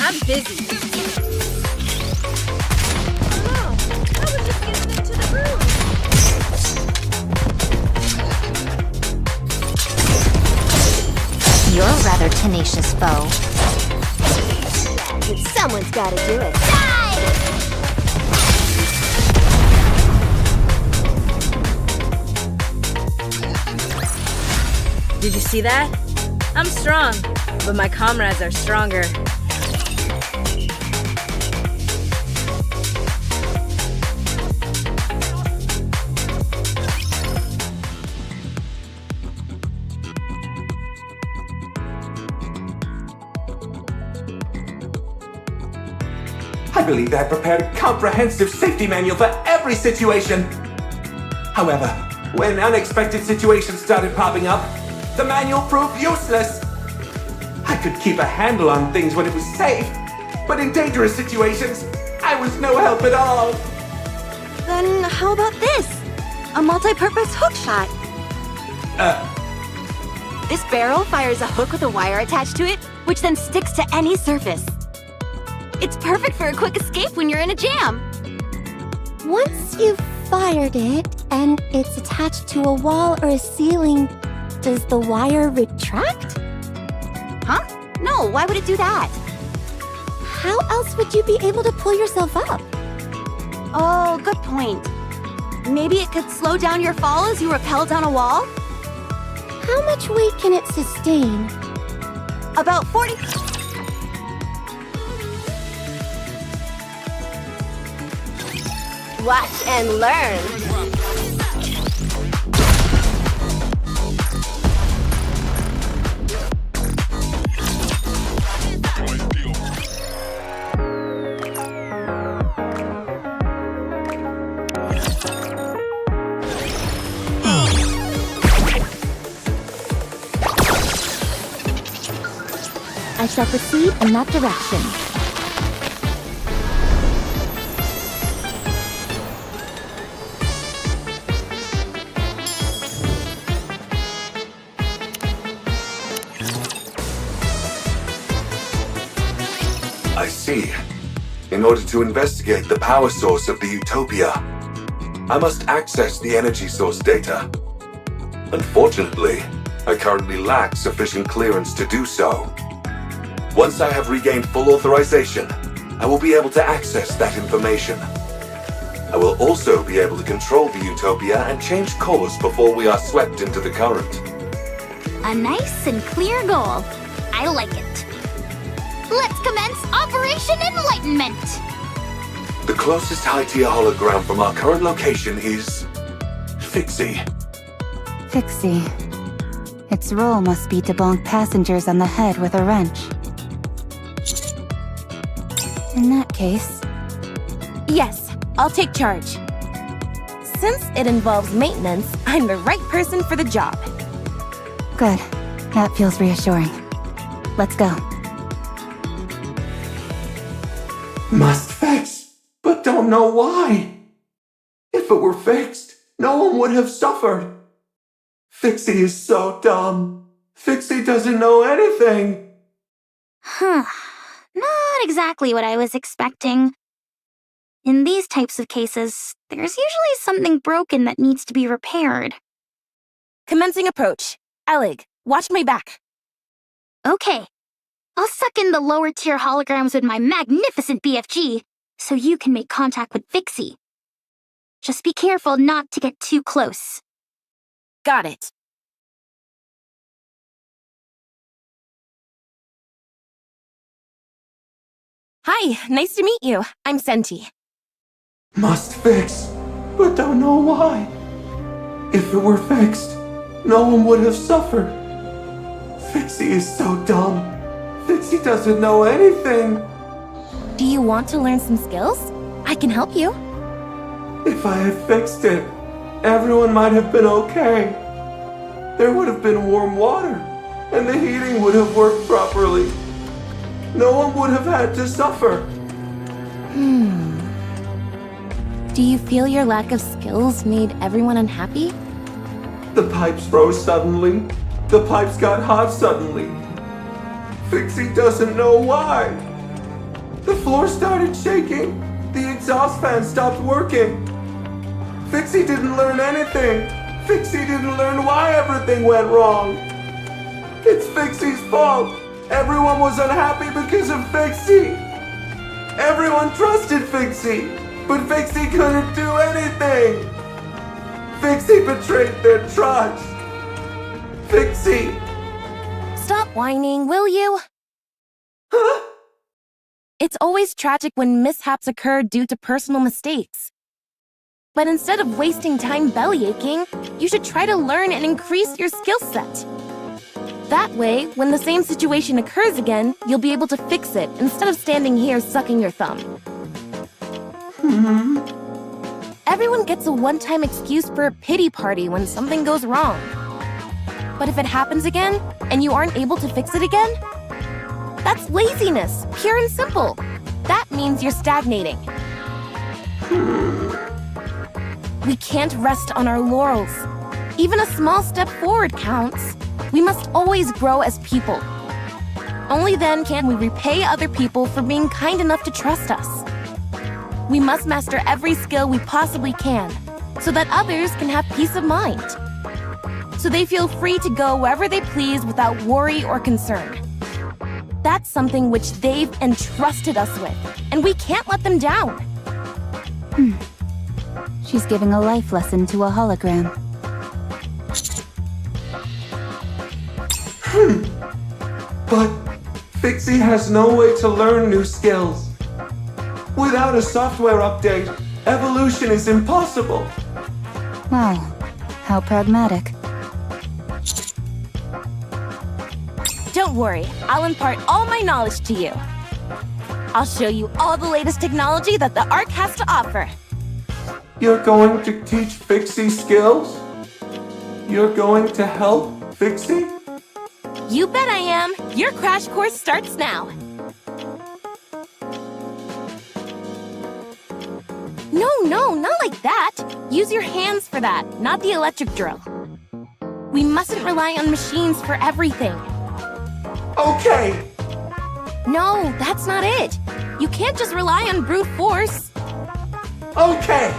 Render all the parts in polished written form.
I'm busy. Oh, I was just getting into the room. You're a rather tenacious foe. Someone's gotta do it. Did you see that? I'm strong, but my comrades are stronger. I believe I prepared a comprehensive safety manual for every situation. However, when unexpected situations started popping up, the manual proved useless. I could keep a handle on things when it was safe, but in dangerous situations, I was no help at all. Then how about this? A multi-purpose hook shot. This barrel fires a hook with a wire attached to it, which then sticks to any surface. It's perfect for a quick escape when you're in a jam. Once you've fired it and it's attached to a wall or a ceiling, does the wire retract? Huh? No, why would it do that? How else would you be able to pull yourself up? Oh, good point. Maybe it could slow down your fall as you rappel down a wall? How much weight can it sustain? About 40... Watch and learn. I shall proceed in that direction. I see. In order to investigate the power source of the Utopia, I must access the energy source data. Unfortunately, I currently lack sufficient clearance to do so. Once I have regained full authorization, I will be able to access that information. I will also be able to control the Utopia and change course before we are swept into the current. A nice and clear goal. I like it. Let's commence Operation Enlightenment! The closest high-tier hologram from our current location is... Fixie. Fixie. Its role must be to bonk passengers on the head with a wrench. In that case... Yes, I'll take charge. Since it involves maintenance, I'm the right person for the job. Good. That feels reassuring. Let's go. Must fix, but don't know why. If it were fixed, no one would have suffered. Fixie is so dumb. Fixie doesn't know anything. Huh. Not exactly what I was expecting. In these types of cases, there's usually something broken that needs to be repaired. Commencing approach. Elig, watch my back. Okay. I'll suck in the lower tier holograms with my magnificent BFG, so you can make contact with Fixie. Just be careful not to get too close. Got it. Hi, nice to meet you. I'm Senti. Must fix, but don't know why. If it were fixed, no one would have suffered. Fixie is so dumb. Fixie doesn't know anything. Do you want to learn some skills? I can help you. If I had fixed it, everyone might have been okay. There would have been warm water, and the heating would have worked properly. No one would have had to suffer. Do you feel your lack of skills made everyone unhappy? The pipes froze suddenly. The pipes got hot suddenly. Fixie doesn't know why. The floor started shaking. The exhaust fan stopped working. Fixie didn't learn anything. Fixie didn't learn why everything went wrong. It's Fixie's fault. Everyone was unhappy because of Fixie. Everyone trusted Fixie, but Fixie couldn't do anything. Fixie betrayed their trust. Fixie. Stop whining, will you? It's always tragic when mishaps occur due to personal mistakes. But instead of wasting time bellyaching, you should try to learn and increase your skill set. That way, when the same situation occurs again, you'll be able to fix it instead of standing here sucking your thumb. Everyone gets a one-time excuse for a pity party when something goes wrong. But if it happens again, and you aren't able to fix it again, that's laziness, pure and simple. That means you're stagnating. We can't rest on our laurels. Even a small step forward counts. We must always grow as people. Only then can we repay other people for being kind enough to trust us. We must master every skill we possibly can, so that others can have peace of mind. So they feel free to go wherever they please without worry or concern. That's something which they've entrusted us with, and we can't let them down. She's giving a life lesson to a hologram. But Fixie has no way to learn new skills. Without a software update, evolution is impossible. Wow, how pragmatic. Don't worry, I'll impart all my knowledge to you. I'll show you all the latest technology that the Ark has to offer. You're going to teach Fixie skills? You're going to help Fixie? You bet I am. Your crash course starts now. No, not like that. Use your hands for that, not the electric drill. We mustn't rely on machines for everything. Okay! No, that's not it. You can't just rely on brute force. Okay!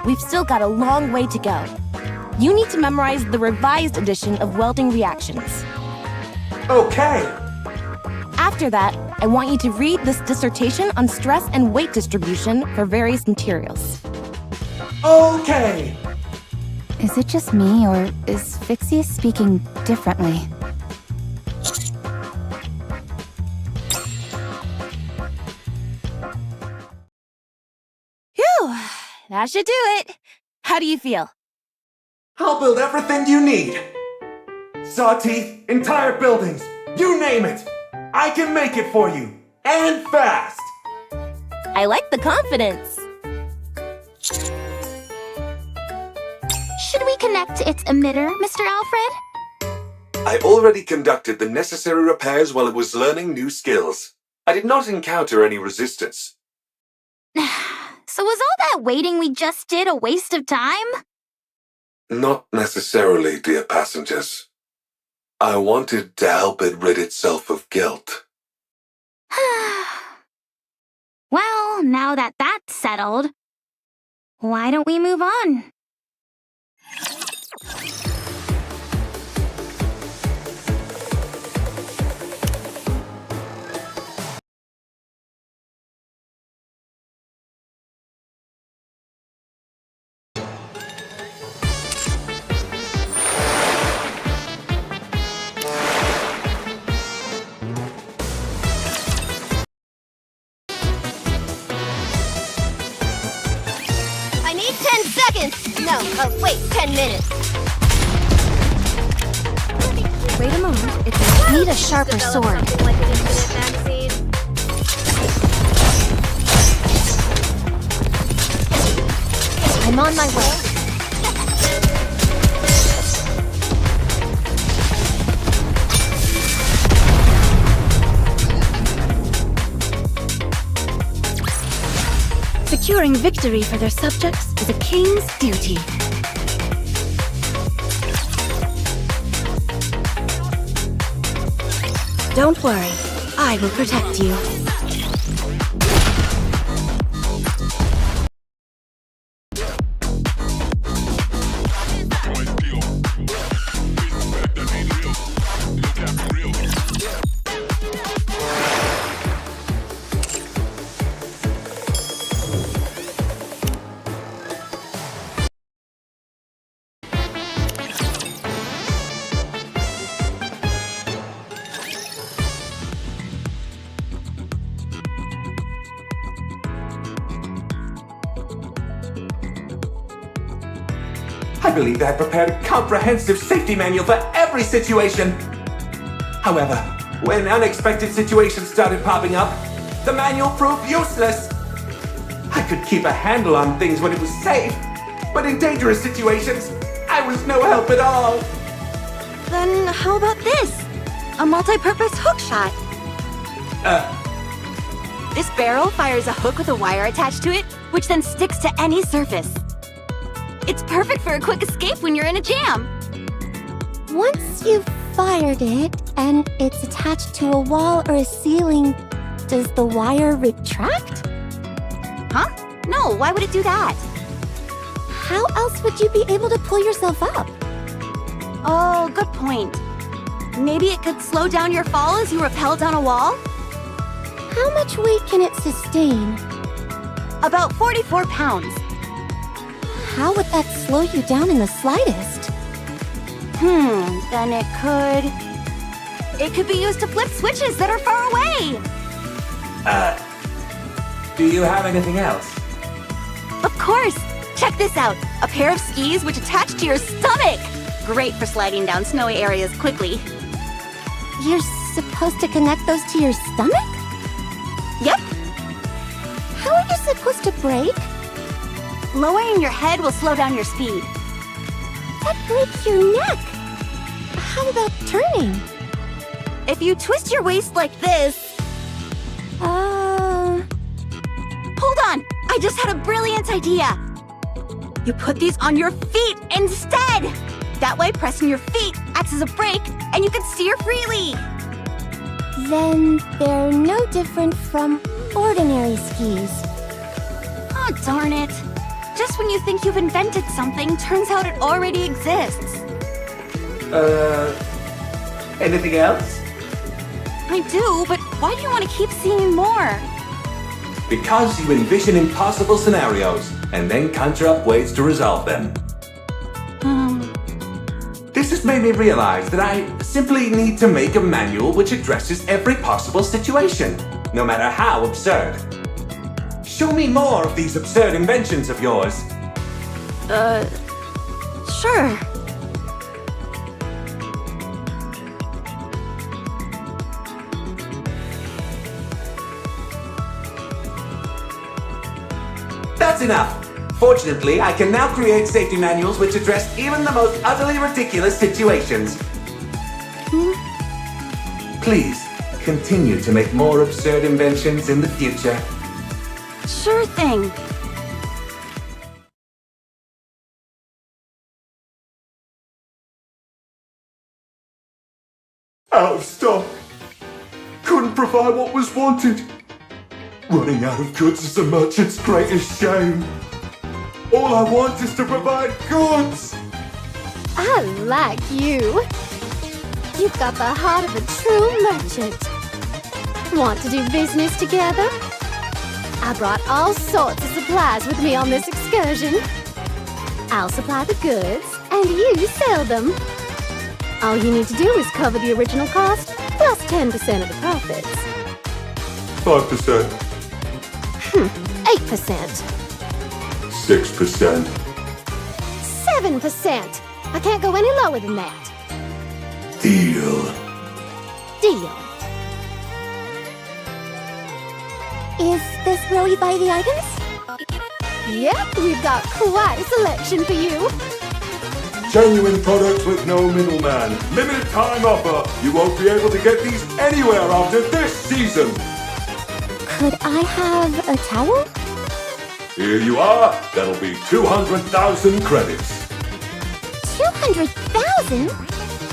We've still got a long way to go. You need to memorize the revised edition of welding reactions. Okay! After that, I want you to read this dissertation on stress and weight distribution for various materials. Okay! Is it just me, or is Fixie speaking differently? Phew, that should do it. How do you feel? I'll build everything you need. Saw teeth, entire buildings, you name it. I can make it for you, and fast. I like the confidence. Should we connect to its emitter, Mr. Alfred? I already conducted the necessary repairs while it was learning new skills. I did not encounter any resistance. So was all that waiting we just did a waste of time? Not necessarily, dear passengers. I wanted to help it rid itself of guilt. Well, now that that's settled, why don't we move on? I need 10 seconds! No, wait, 10 minutes. Wait a moment. Need a sharper sword. Something like an infinite magazine. I'm on my way. Securing victory for their subjects is a king's duty. Don't worry, I will protect you. I believe I prepared a comprehensive safety manual for every situation. However, when unexpected situations started popping up, the manual proved useless. I could keep a handle on things when it was safe, but in dangerous situations, I was no help at all. Then how about this? A multi-purpose hook shot. This barrel fires a hook with a wire attached to it, which then sticks to any surface. It's perfect for a quick escape when you're in a jam. Once you've fired it and it's attached to a wall or a ceiling, does the wire retract? Huh? No, why would it do that? How else would you be able to pull yourself up? Oh, good point. Maybe it could slow down your fall as you rappel down a wall? How much weight can it sustain? About 44 pounds. How would that slow you down in the slightest? Then it could be used to flip switches that are far away. Do you have anything else? Of course. Check this out. A pair of skis which attach to your stomach. Great for sliding down snowy areas quickly. You're supposed to connect those to your stomach? Yep. How are you supposed to brake? Lowering your head will slow down your speed. That breaks your neck. How about turning? If you twist your waist like this... Hold on! I just had a brilliant idea! You put these on your feet instead! That way, pressing your feet acts as a brake, and you can steer freely! Then they're no different from ordinary skis. Oh, darn it. Just when you think you've invented something, turns out it already exists. Anything else? I do, but why do you want to keep seeing more? Because you envision impossible scenarios and then conjure up ways to resolve them. This has made me realize that I simply need to make a manual which addresses every possible situation, no matter how absurd. Show me more of these absurd inventions of yours. Sure. That's enough! Fortunately, I can now create safety manuals which address even the most utterly ridiculous situations. Please, continue to make more absurd inventions in the future. Sure thing. Out of stock. Couldn't provide what was wanted. Running out of goods is the merchant's greatest shame. All I want is to provide goods. I like you. You've got the heart of a true merchant. Want to do business together? I brought all sorts of supplies with me on this excursion. I'll supply the goods, and you sell them. All you need to do is cover the original cost, plus 10% of the profits. 5%. 8%. 6%. 7%. I can't go any lower than that. Deal. Deal. Is this where we buy the items? Yep, we've got quite a selection for you. Genuine products with no middleman. Limited time offer. You won't be able to get these anywhere after this season. Could I have a towel? Here you are. That'll be 200,000 credits. 200,000?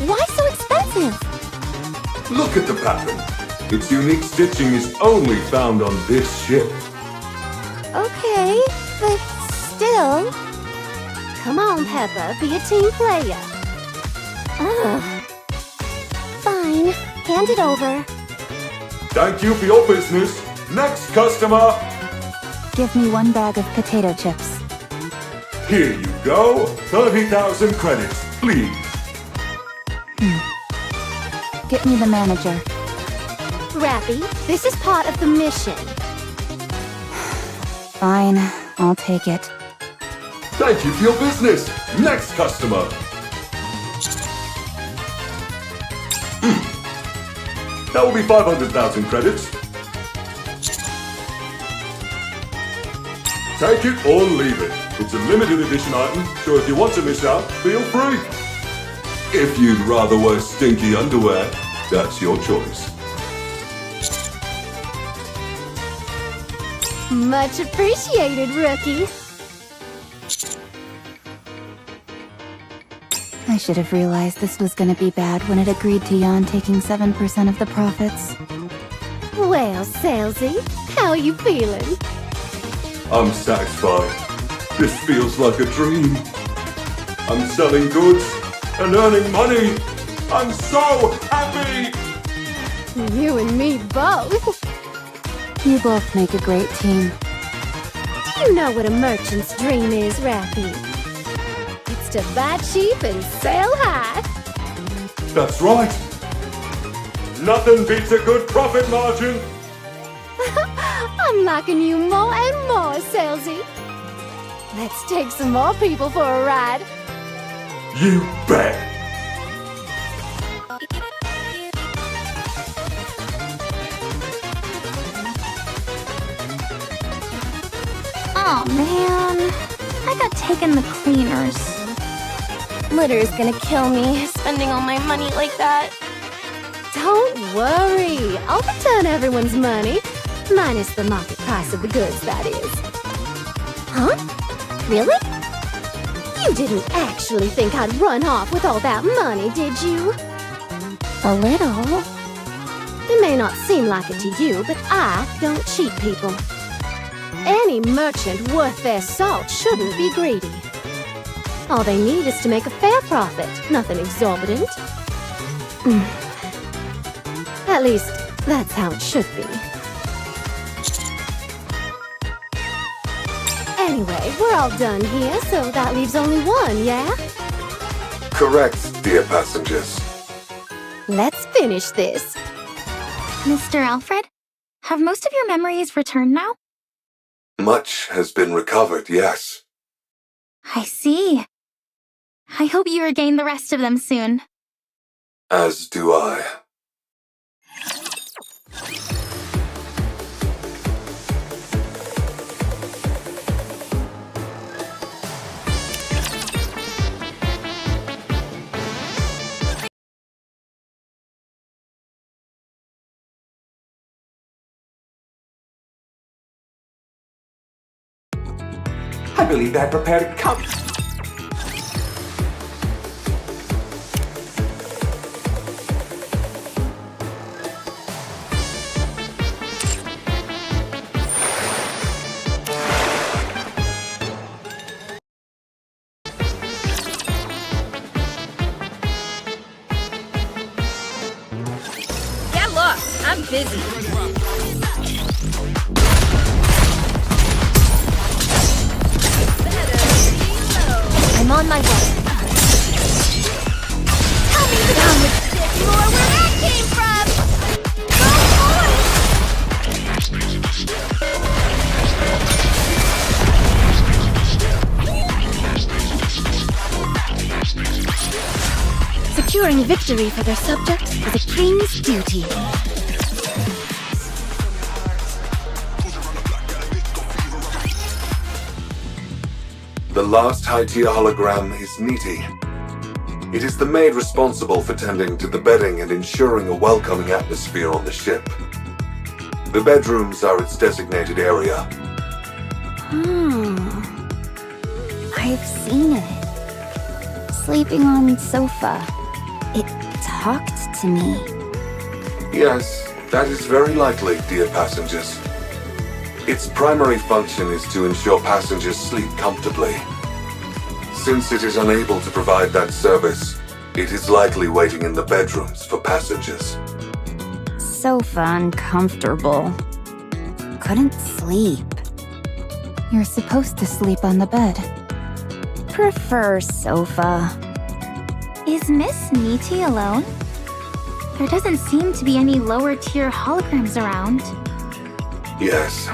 Why so expensive? Look at the pattern. Its unique stitching is only found on this ship. Okay, but still. Come on, Peppa, be a team player. Ugh. Fine, hand it over. Thank you for your business. Next customer. Give me 1 bag of potato chips. Here you go. 30,000 credits, please. Get me the manager. Rappy, this is part of the mission. Fine, I'll take it. Thank you for your business. Next customer. That will be 500,000 credits. Take it or leave it. It's a limited edition item, so if you want to miss out, feel free. If you'd rather wear stinky underwear, that's your choice. Much appreciated, rookie. I should have realized this was gonna be bad when it agreed to Jan taking 7% of the profits. Well, Salesy, how are you feeling? I'm satisfied. This feels like a dream. I'm selling goods and earning money. I'm so happy! You and me both. You both make a great team. Do you know what a merchant's dream is, Rappy? It's to buy cheap and sell high. That's right. Nothing beats a good profit margin. I'm liking you more and more, Salesy. Let's take some more people for a ride. You bet. Oh man, I got taken the cleaners. Litter's gonna kill me, spending all my money like that. Don't worry, I'll return everyone's money. Minus the market price of the goods, that is. Huh? Really? You didn't actually think I'd run off with all that money, did you? A little. It may not seem like it to you, but I don't cheat people. Any merchant worth their salt shouldn't be greedy. All they need is to make a fair profit, nothing exorbitant. At least, that's how it should be. Anyway, we're all done here, so that leaves only one, yeah? Correct, dear passengers. Let's finish this. Mr. Alfred, have most of your memories returned now? Much has been recovered, yes. I see. I hope you regain the rest of them soon. As do I. I believe I prepared a Get lost. I'm busy. I'm on my way. Tell me the down with this more where that came from! Securing victory for their subjects is a king's duty. The last high-tier hologram is Neety. It is the maid responsible for tending to the bedding and ensuring a welcoming atmosphere on the ship. The bedrooms are its designated area. Oh, I've seen it. Sleeping on sofa. It talked to me. Yes, that is very likely, dear passengers. Its primary function is to ensure passengers sleep comfortably. Since it is unable to provide that service, it is likely waiting in the bedrooms for passengers. Sofa uncomfortable. Couldn't sleep. You're supposed to sleep on the bed. Prefer sofa. Is Miss Niti alone? There doesn't seem to be any lower tier holograms around. Yes,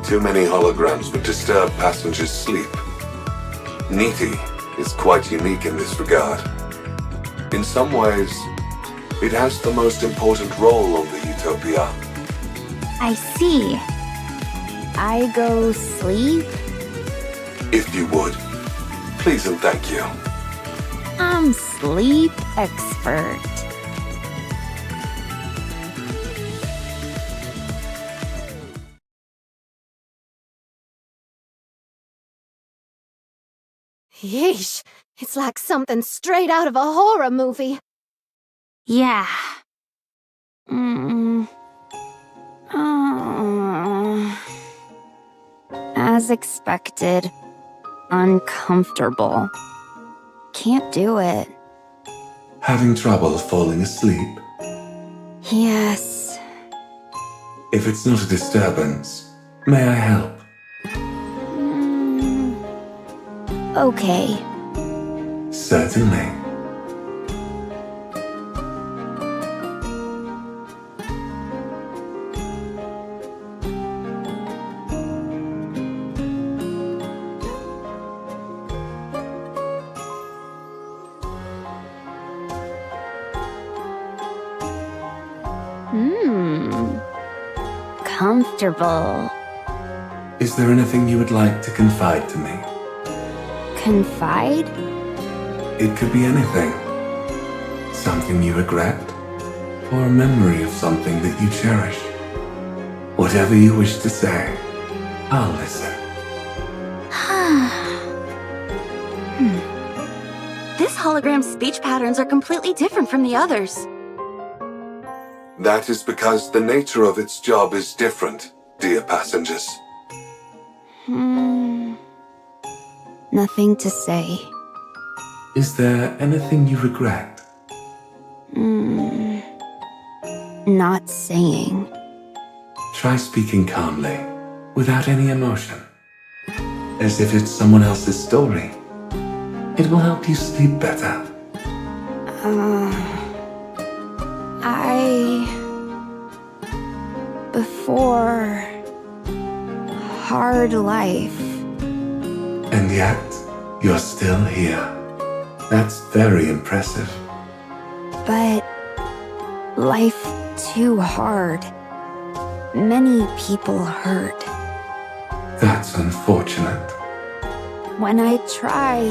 too many holograms would disturb passengers' sleep. Niti is quite unique in this regard. In some ways, it has the most important role on the Utopia. I see. I go sleep? If you would, please and thank you. I'm sleep expert. Yeesh, it's like something straight out of a horror movie. Yeah. As expected. Uncomfortable. Can't do it. Having trouble falling asleep? Yes. If it's not a disturbance, may I help? Okay. Certainly. Comfortable. Is there anything you would like to confide to me? Confide? It could be anything. Something you regret, or a memory of something that you cherish. Whatever you wish to say, I'll listen. This hologram's speech patterns are completely different from the others. That is because the nature of its job is different, dear passengers. Nothing to say. Is there anything you regret? Not saying. Try speaking calmly, without any emotion. As if it's someone else's story. It will help you sleep better. Before... hard life. And yet, you're still here. That's very impressive. But... life too hard. Many people hurt. That's unfortunate. When I try,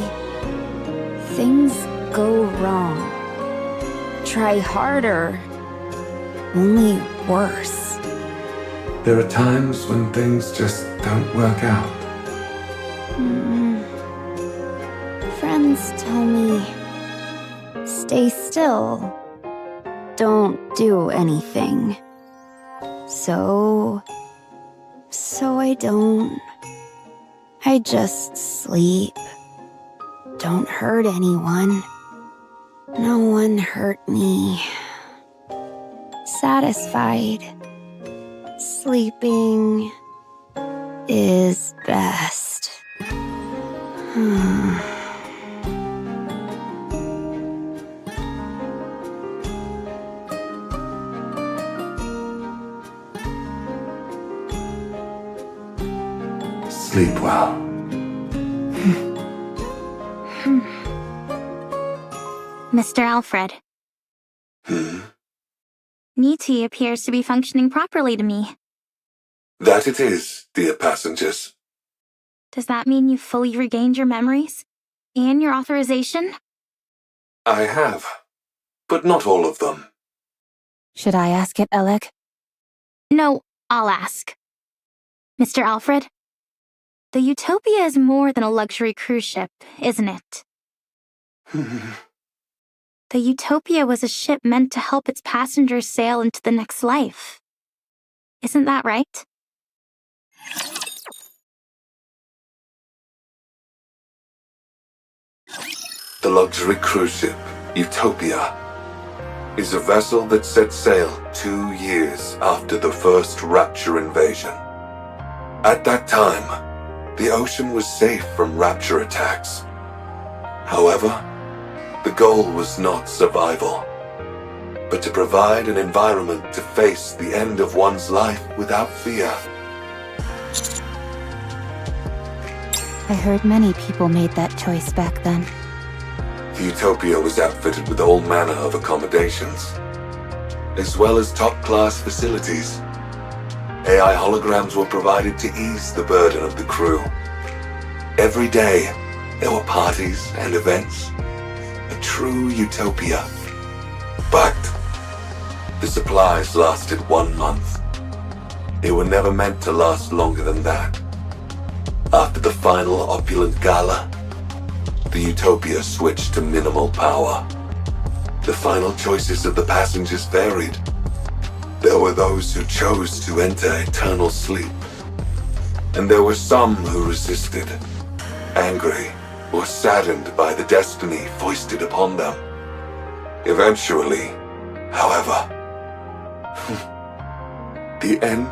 things go wrong. Try harder, only worse. There are times when things just don't work out. Friends tell me, stay still, don't do anything. So I don't. I just sleep. Don't hurt anyone. No one hurt me. Satisfied. Sleeping is best. Sleep well. Mr. Alfred. Niti appears to be functioning properly to me. That it is, dear passengers. Does that mean you've fully regained your memories? And your authorization? I have, but not all of them. Should I ask it, Alec? No, I'll ask. Mr. Alfred? The Utopia is more than a luxury cruise ship, isn't it? The Utopia was a ship meant to help its passengers sail into the next life. Isn't that right? The luxury cruise ship, Utopia, is a vessel that set sail 2 years after the first Rapture invasion. At that time, the ocean was safe from Rapture attacks. However, the goal was not survival, but to provide an environment to face the end of one's life without fear. I heard many people made that choice back then. The Utopia was outfitted with all manner of accommodations, as well as top-class facilities. AI holograms were provided to ease the burden of the crew. Every day, there were parties and events. A true utopia. But the supplies lasted 1 month. They were never meant to last longer than that. After the final opulent gala, the Utopia switched to minimal power. The final choices of the passengers varied. There were those who chose to enter eternal sleep, and there were some who resisted, angry or saddened by the destiny foisted upon them. Eventually, however, the end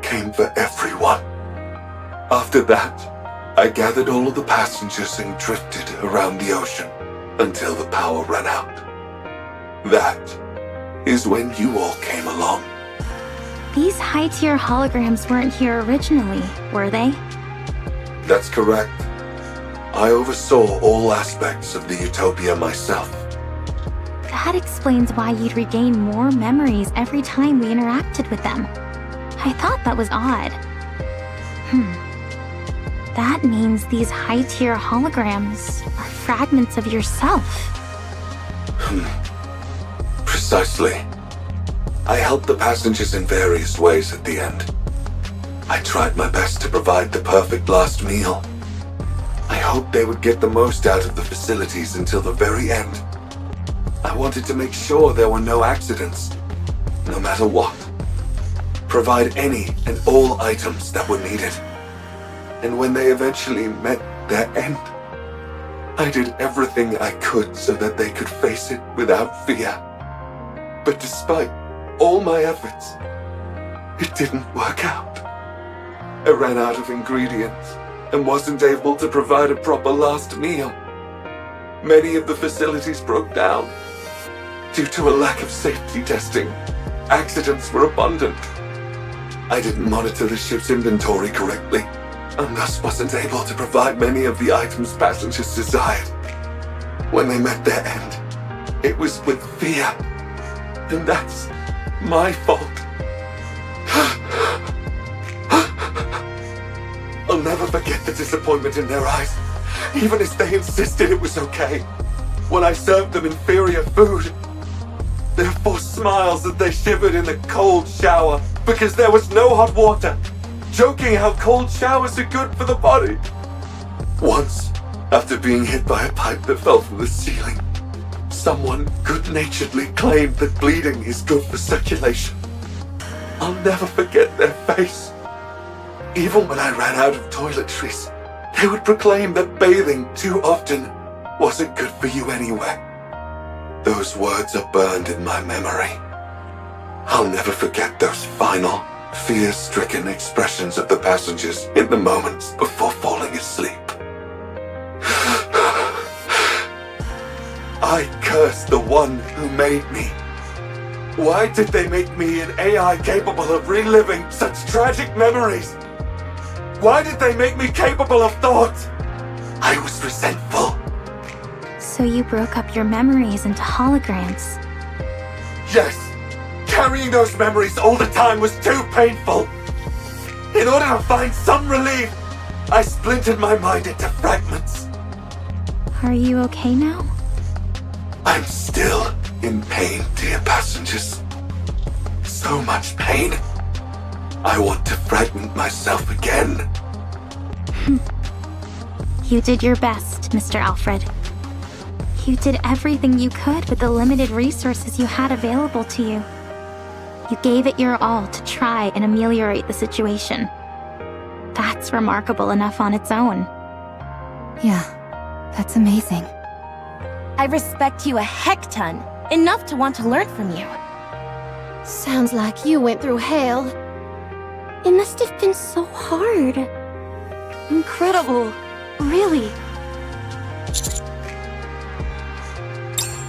came for everyone. After that, I gathered all of the passengers and drifted around the ocean until the power ran out. That is when you all came along. These high-tier holograms weren't here originally, were they? That's correct. I oversaw all aspects of the Utopia myself. That explains why you'd regain more memories every time we interacted with them. I thought that was odd. That means these high-tier holograms are fragments of yourself. Precisely. I helped the passengers in various ways at the end. I tried my best to provide the perfect last meal. I hoped they would get the most out of the facilities until the very end. I wanted to make sure there were no accidents, no matter what. Provide any and all items that were needed. And when they eventually met their end, I did everything I could so that they could face it without fear. But despite all my efforts, it didn't work out. I ran out of ingredients and wasn't able to provide a proper last meal. Many of the facilities broke down. Due to a lack of safety testing, accidents were abundant. I didn't monitor the ship's inventory correctly, and thus wasn't able to provide many of the items passengers desired. When they met their end, it was with fear, and that's my fault. I'll never forget the disappointment in their eyes, even as they insisted it was okay. When I served them inferior food, their forced smiles as they shivered in the cold shower because there was no hot water, joking how cold showers are good for the body. Once, after being hit by a pipe that fell from the ceiling, someone good-naturedly claimed that bleeding is good for circulation. I'll never forget their face. Even when I ran out of toiletries, they would proclaim that bathing too often wasn't good for you anyway. Those words are burned in my memory. I'll never forget those final, fear-stricken expressions of the passengers in the moments before falling asleep. I curse the one who made me. Why did they make me an AI capable of reliving such tragic memories? Why did they make me capable of thought? I was resentful. So you broke up your memories into holograms. Yes, carrying those memories all the time was too painful. In order to find some relief, I splintered my mind into fragments. Are you okay now? I'm still in pain, dear passengers. So much pain. I want to fragment myself again. You did your best, Mr. Alfred. You did everything you could with the limited resources you had available to you. You gave it your all to try and ameliorate the situation. That's remarkable enough on its own. Yeah, that's amazing. I respect you a heck ton, enough to want to learn from you. Sounds like you went through hell. It must have been so hard. Incredible. Really.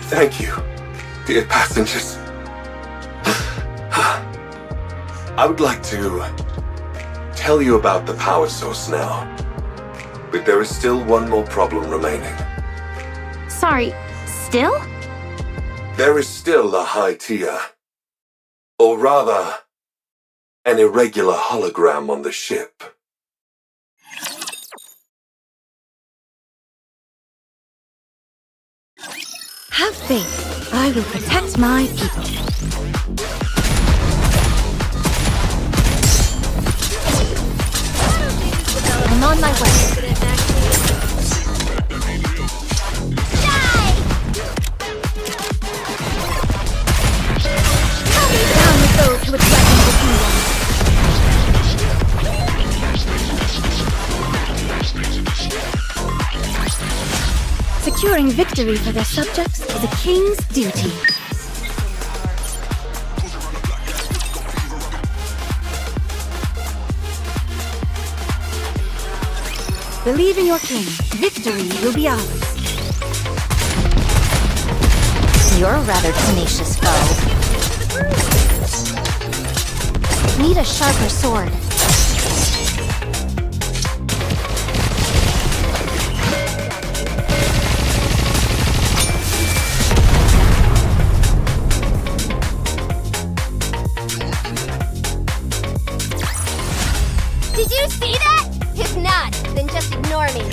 Thank you, dear passengers. I would like to tell you about the power source now. But there is still one more problem remaining. Sorry, still? There is still a high tier. Or rather, an irregular hologram on the ship. Have faith. I will protect my people. I'm on my way. Down with those who would threaten the kingdom. Securing victory for their subjects is a king's duty. Believe in your king. Victory will be ours. You're a rather tenacious foe. Need a sharper sword. Did you see that? If not, then just ignore me.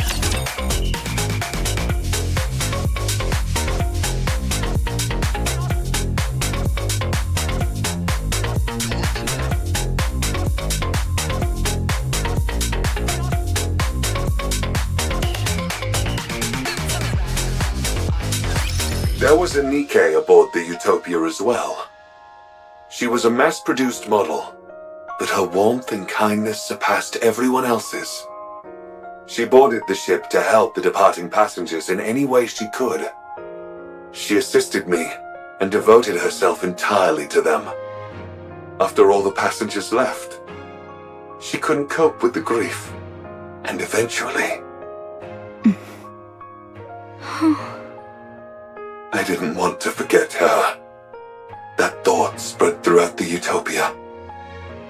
There was a Nikkei aboard the Utopia as well. She was a mass-produced model, but her warmth and kindness surpassed everyone else's. She boarded the ship to help the departing passengers in any way she could. She assisted me and devoted herself entirely to them. After all the passengers left, she couldn't cope with the grief, and eventually... I didn't want to forget her. That thought spread throughout the Utopia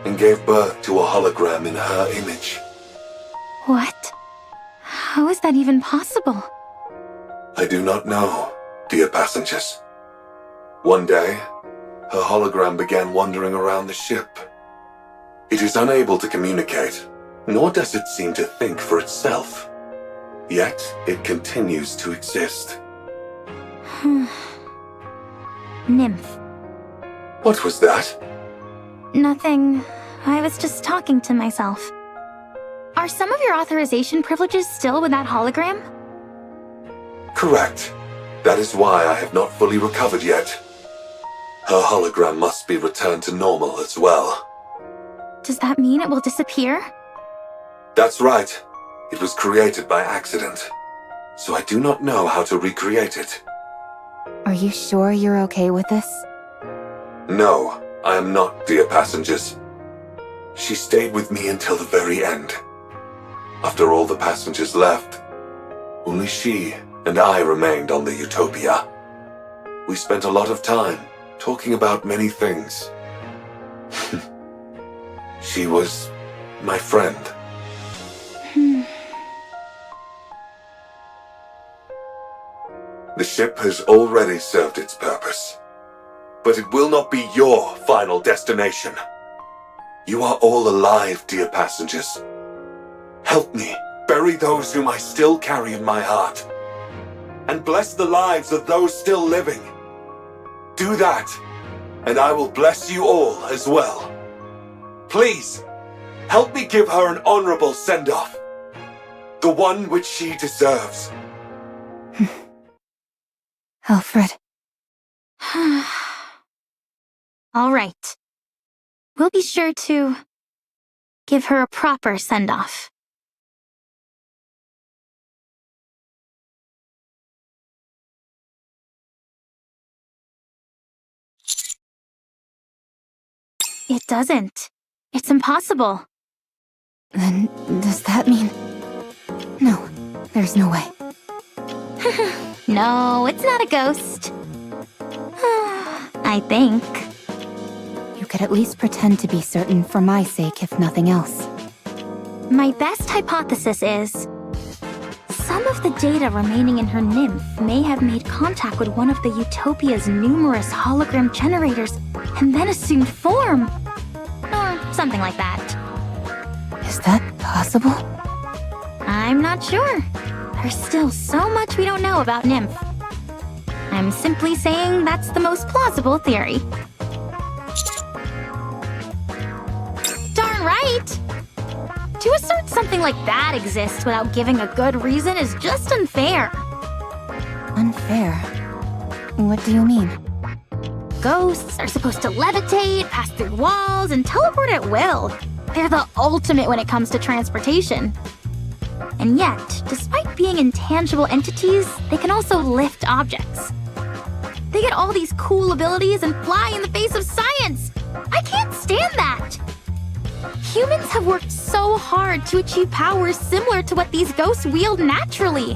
and gave birth to a hologram in her image. What? How is that even possible? I do not know, dear passengers. One day, her hologram began wandering around the ship. It is unable to communicate, nor does it seem to think for itself. Yet, it continues to exist. Nymph. What was that? Nothing. I was just talking to myself. Are some of your authorization privileges still with that hologram? Correct. That is why I have not fully recovered yet. Her hologram must be returned to normal as well. Does that mean it will disappear? That's right. It was created by accident, so I do not know how to recreate it. Are you sure you're okay with this? No, I am not, dear passengers. She stayed with me until the very end. After all the passengers left, only she and I remained on the Utopia. We spent a lot of time talking about many things. She was my friend. The ship has already served its purpose, but it will not be your final destination. You are all alive, dear passengers. Help me bury those whom I still carry in my heart, and bless the lives of those still living. Do that, and I will bless you all as well. Please, help me give her an honorable send-off. The one which she deserves. Alfred. All right. We'll be sure to give her a proper send-off. It doesn't. It's impossible. Then, does that mean... No, there's no way. No, it's not a ghost. I think. You could at least pretend to be certain for my sake, if nothing else. My best hypothesis is some of the data remaining in her nymph may have made contact with one of the Utopia's numerous hologram generators and then assumed form. Or something like that. Is that possible? I'm not sure. There's still so much we don't know about Nymph. I'm simply saying that's the most plausible theory. Darn right! To assert something like that exists without giving a good reason is just unfair. Unfair? What do you mean? Ghosts are supposed to levitate, pass through walls, and teleport at will. They're the ultimate when it comes to transportation. And yet, despite being intangible entities, they can also lift objects. They get all these cool abilities and fly in the face of science! I can't stand that! Humans have worked so hard to achieve powers similar to what these ghosts wield naturally.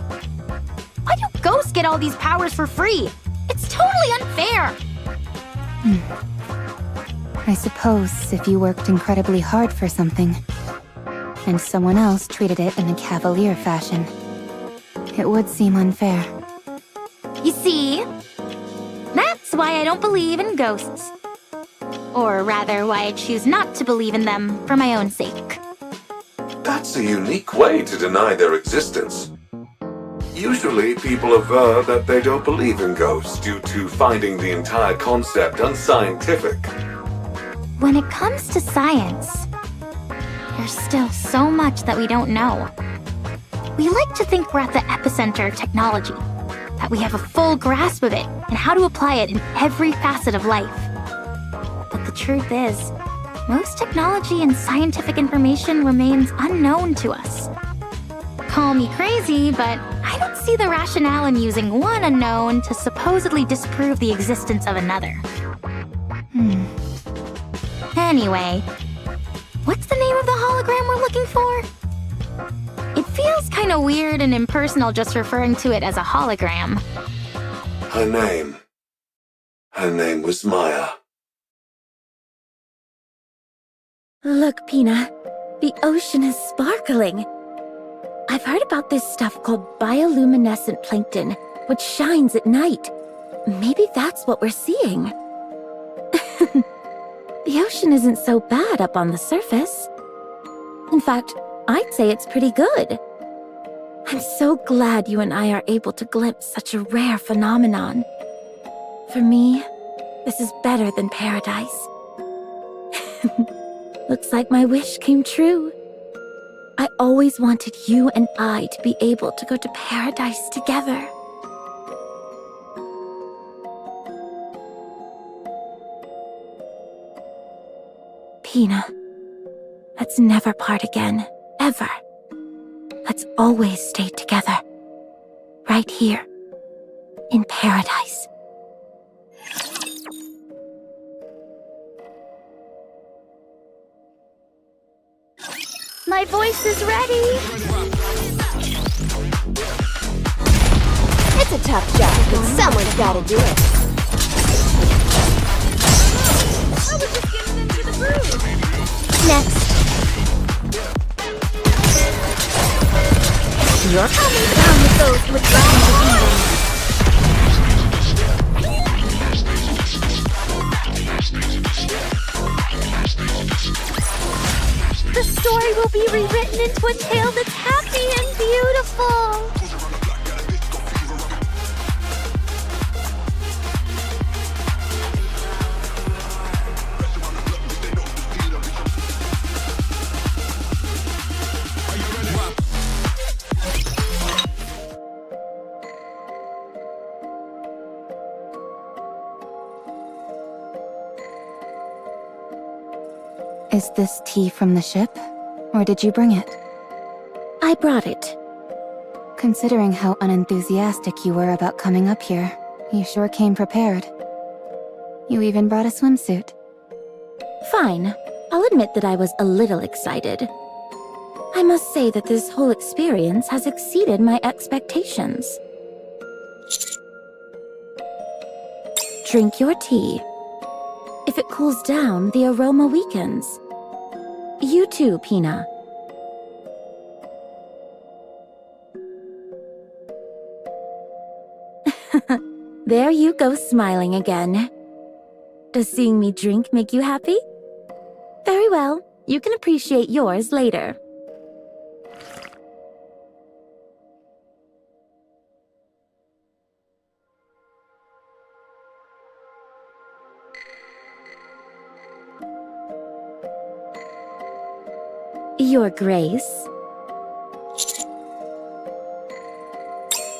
Why do ghosts get all these powers for free? It's totally unfair! I suppose if you worked incredibly hard for something, and someone else treated it in a cavalier fashion, it would seem unfair. You see? That's why I don't believe in ghosts. Or rather, why I choose not to believe in them for my own sake. That's a unique way to deny their existence. Usually, people aver that they don't believe in ghosts due to finding the entire concept unscientific. When it comes to science, there's still so much that we don't know. We like to think we're at the epicenter of technology, that we have a full grasp of it and how to apply it in every facet of life. But the truth is, most technology and scientific information remains unknown to us. Call me crazy, but I don't see the rationale in using one unknown to supposedly disprove the existence of another. Anyway, what's the name of the hologram we're looking for? It feels kinda weird and impersonal just referring to it as a hologram. Her name was Maya. Look, Pina, the ocean is sparkling. I've heard about this stuff called bioluminescent plankton, which shines at night. Maybe that's what we're seeing. The ocean isn't so bad up on the surface. In fact, I'd say it's pretty good. I'm so glad you and I are able to glimpse such a rare phenomenon. For me, this is better than paradise. Looks like my wish came true. I always wanted you and I to be able to go to paradise together. Pina, let's never part again, ever. Let's always stay together. Right here, in paradise. My voice is ready! It's a tough job, but someone's gotta do it. I was just getting into the groove. Next. You're coming down with those with drowned kingdoms. The story will be rewritten into a tale that's happy and beautiful! Is this tea from the ship? Or did you bring it? I brought it. Considering how unenthusiastic you were about coming up here, you sure came prepared. You even brought a swimsuit. Fine. I'll admit that I was a little excited. I must say that this whole experience has exceeded my expectations. Drink your tea. If it cools down, the aroma weakens. You too, Pina. There you go smiling again. Does seeing me drink make you happy? Very well. You can appreciate yours later. Your Grace.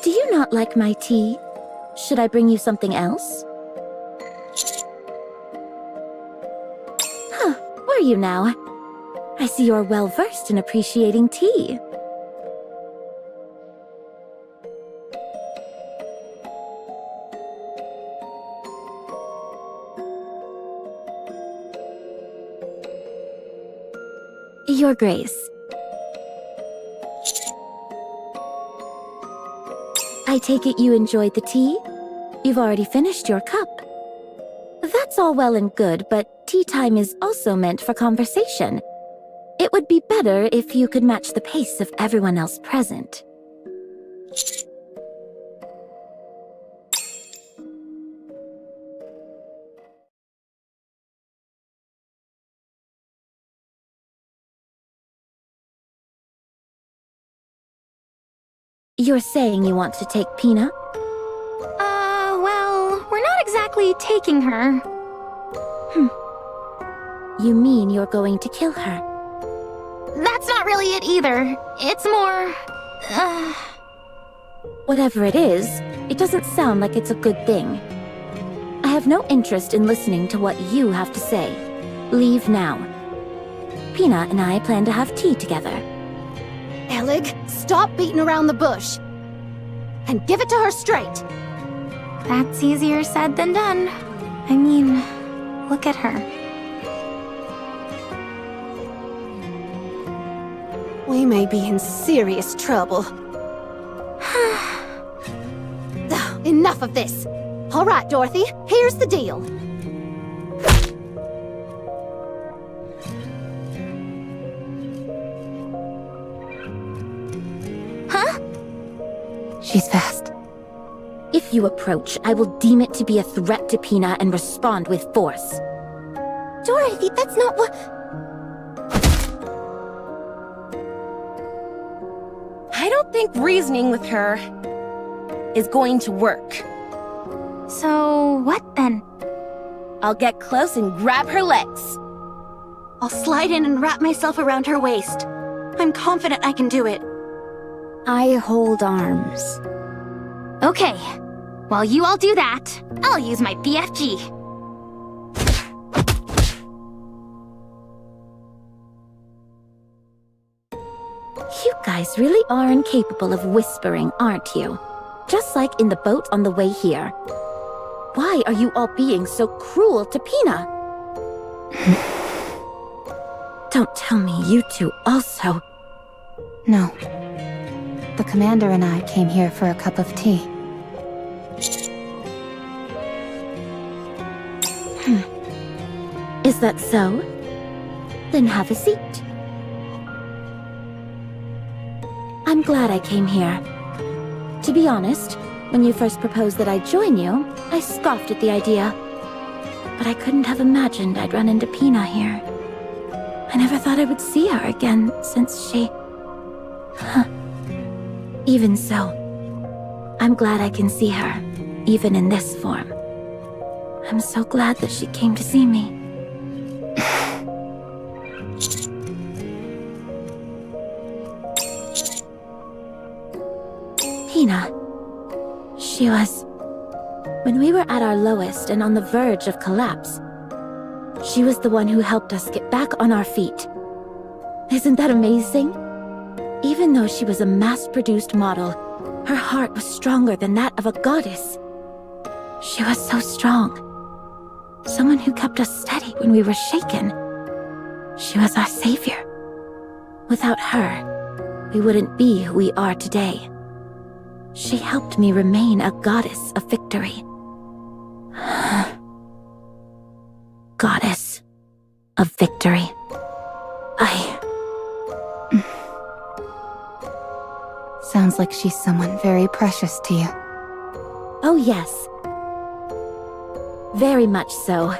Do you not like my tea? Should I bring you something else? Huh, were you now? I see you're well versed in appreciating tea. Your Grace. I take it you enjoyed the tea? You've already finished your cup. That's all well and good, but tea time is also meant for conversation. It would be better if you could match the pace of everyone else present. You're saying you want to take Pina? Well, we're not exactly taking her. You mean you're going to kill her? That's not really it either. It's more... Whatever it is, it doesn't sound like it's a good thing. I have no interest in listening to what you have to say. Leave now. Pina and I plan to have tea together. Elig, stop beating around the bush. And give it to her straight. That's easier said than done. I mean, look at her. We may be in serious trouble. Enough of this. All right, Dorothy, here's the deal. She's fast. If you approach, I will deem it to be a threat to Pina and respond with force. Dorothy, that's not what... I don't think reasoning with her is going to work. So, what then? I'll get close and grab her legs. I'll slide in and wrap myself around her waist. I'm confident I can do it. I hold arms. Okay. While you all do that, I'll use my BFG. You guys really are incapable of whispering, aren't you? Just like in the boat on the way here. Why are you all being so cruel to Pina? Don't tell me you two also... No. The commander and I came here for a cup of tea. Is that so? Then have a seat. I'm glad I came here. To be honest, when you first proposed that I join you, I scoffed at the idea. But I couldn't have imagined I'd run into Pina here. I never thought I would see her again since she... Even so, I'm glad I can see her, even in this form. I'm so glad that she came to see me. Pina. She was... When we were at our lowest and on the verge of collapse, She was the one who helped us get back on our feet. Isn't that amazing? Even though she was a mass-produced model, her heart was stronger than that of a goddess. She was so strong. Someone who kept us steady when we were shaken. She was our savior. Without her, we wouldn't be who we are today. She helped me remain a goddess of victory. Goddess of victory. Sounds like she's someone very precious to you. Oh yes. Very much so.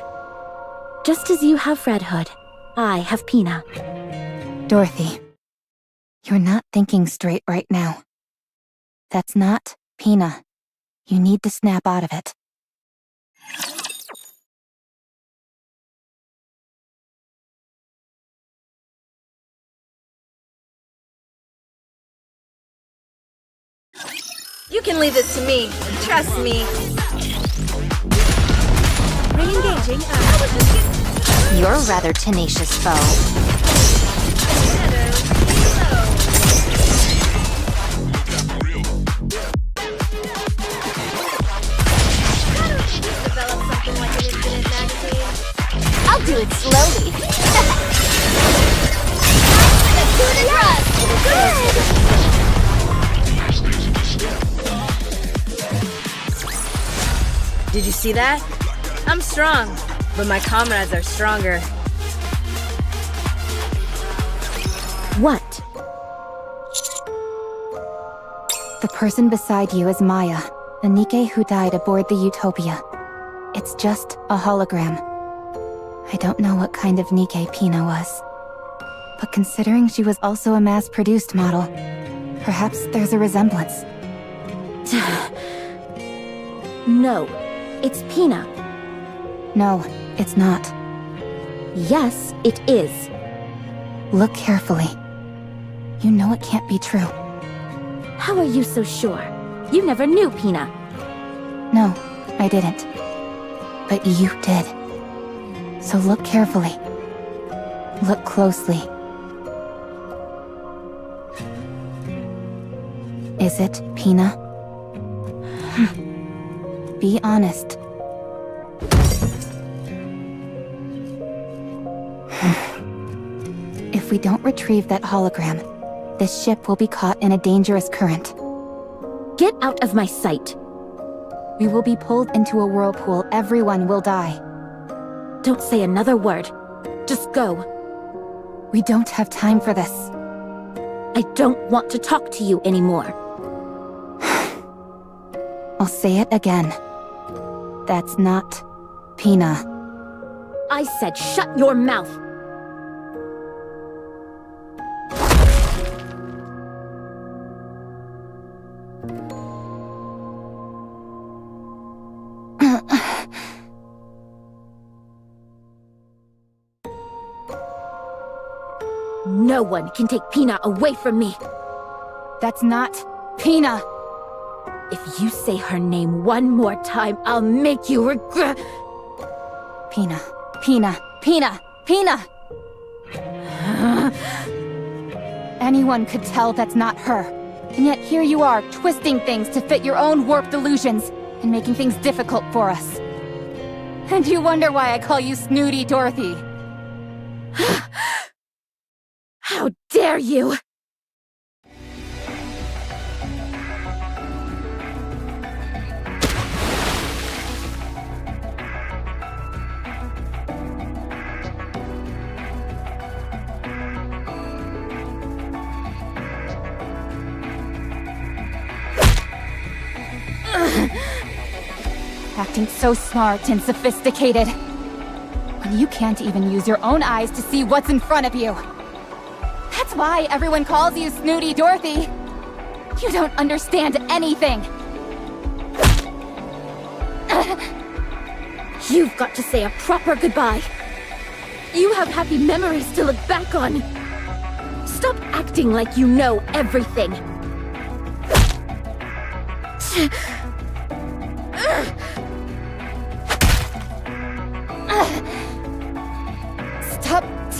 Just as you have Red Hood, I have Pina. Dorothy, you're not thinking straight right now. That's not Pina. You need to snap out of it. You can leave this to me. Trust me. Re-engaging. You're a rather tenacious foe. Develop something like an infinite magazine. I'll do it slowly. Did you see that? I'm strong, but my comrades are stronger. What? The person beside you is Maya, the Nikke who died aboard the Utopia. It's just a hologram. I don't know what kind of Nikke Pina was. But considering she was also a mass-produced model, perhaps there's a resemblance. No, it's Pina. No, it's not. Yes, it is. Look carefully. You know it can't be true. How are you so sure? You never knew Pina. No, I didn't. But you did. So look carefully. Look closely. Is it Pina? Be honest. If we don't retrieve that hologram, this ship will be caught in a dangerous current. Get out of my sight. We will be pulled into a whirlpool. Everyone will die. Don't say another word. Just go. We don't have time for this. I don't want to talk to you anymore. I'll say it again. That's not Pina. I said shut your mouth. No one can take Pina away from me. That's not Pina. If you say her name one more time, I'll make you regret. Pina, Pina, Pina, Pina! Anyone could tell that's not her. And yet here you are, twisting things to fit your own warped illusions, and making things difficult for us. And you wonder why I call you Snooty Dorothy. How dare you! Acting so smart and sophisticated. When you can't even use your own eyes to see what's in front of you. That's why everyone calls you Snooty Dorothy. You don't understand anything. You've got to say a proper goodbye. You have happy memories to look back on. Stop acting like you know everything.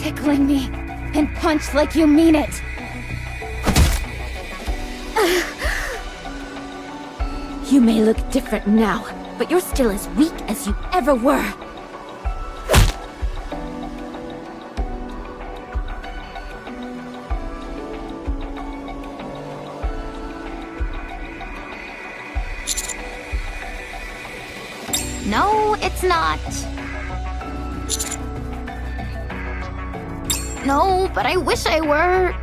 tickling me, and punch like you mean it. You may look different now, but you're still as weak as you ever were. No, it's not. No, but I wish I were.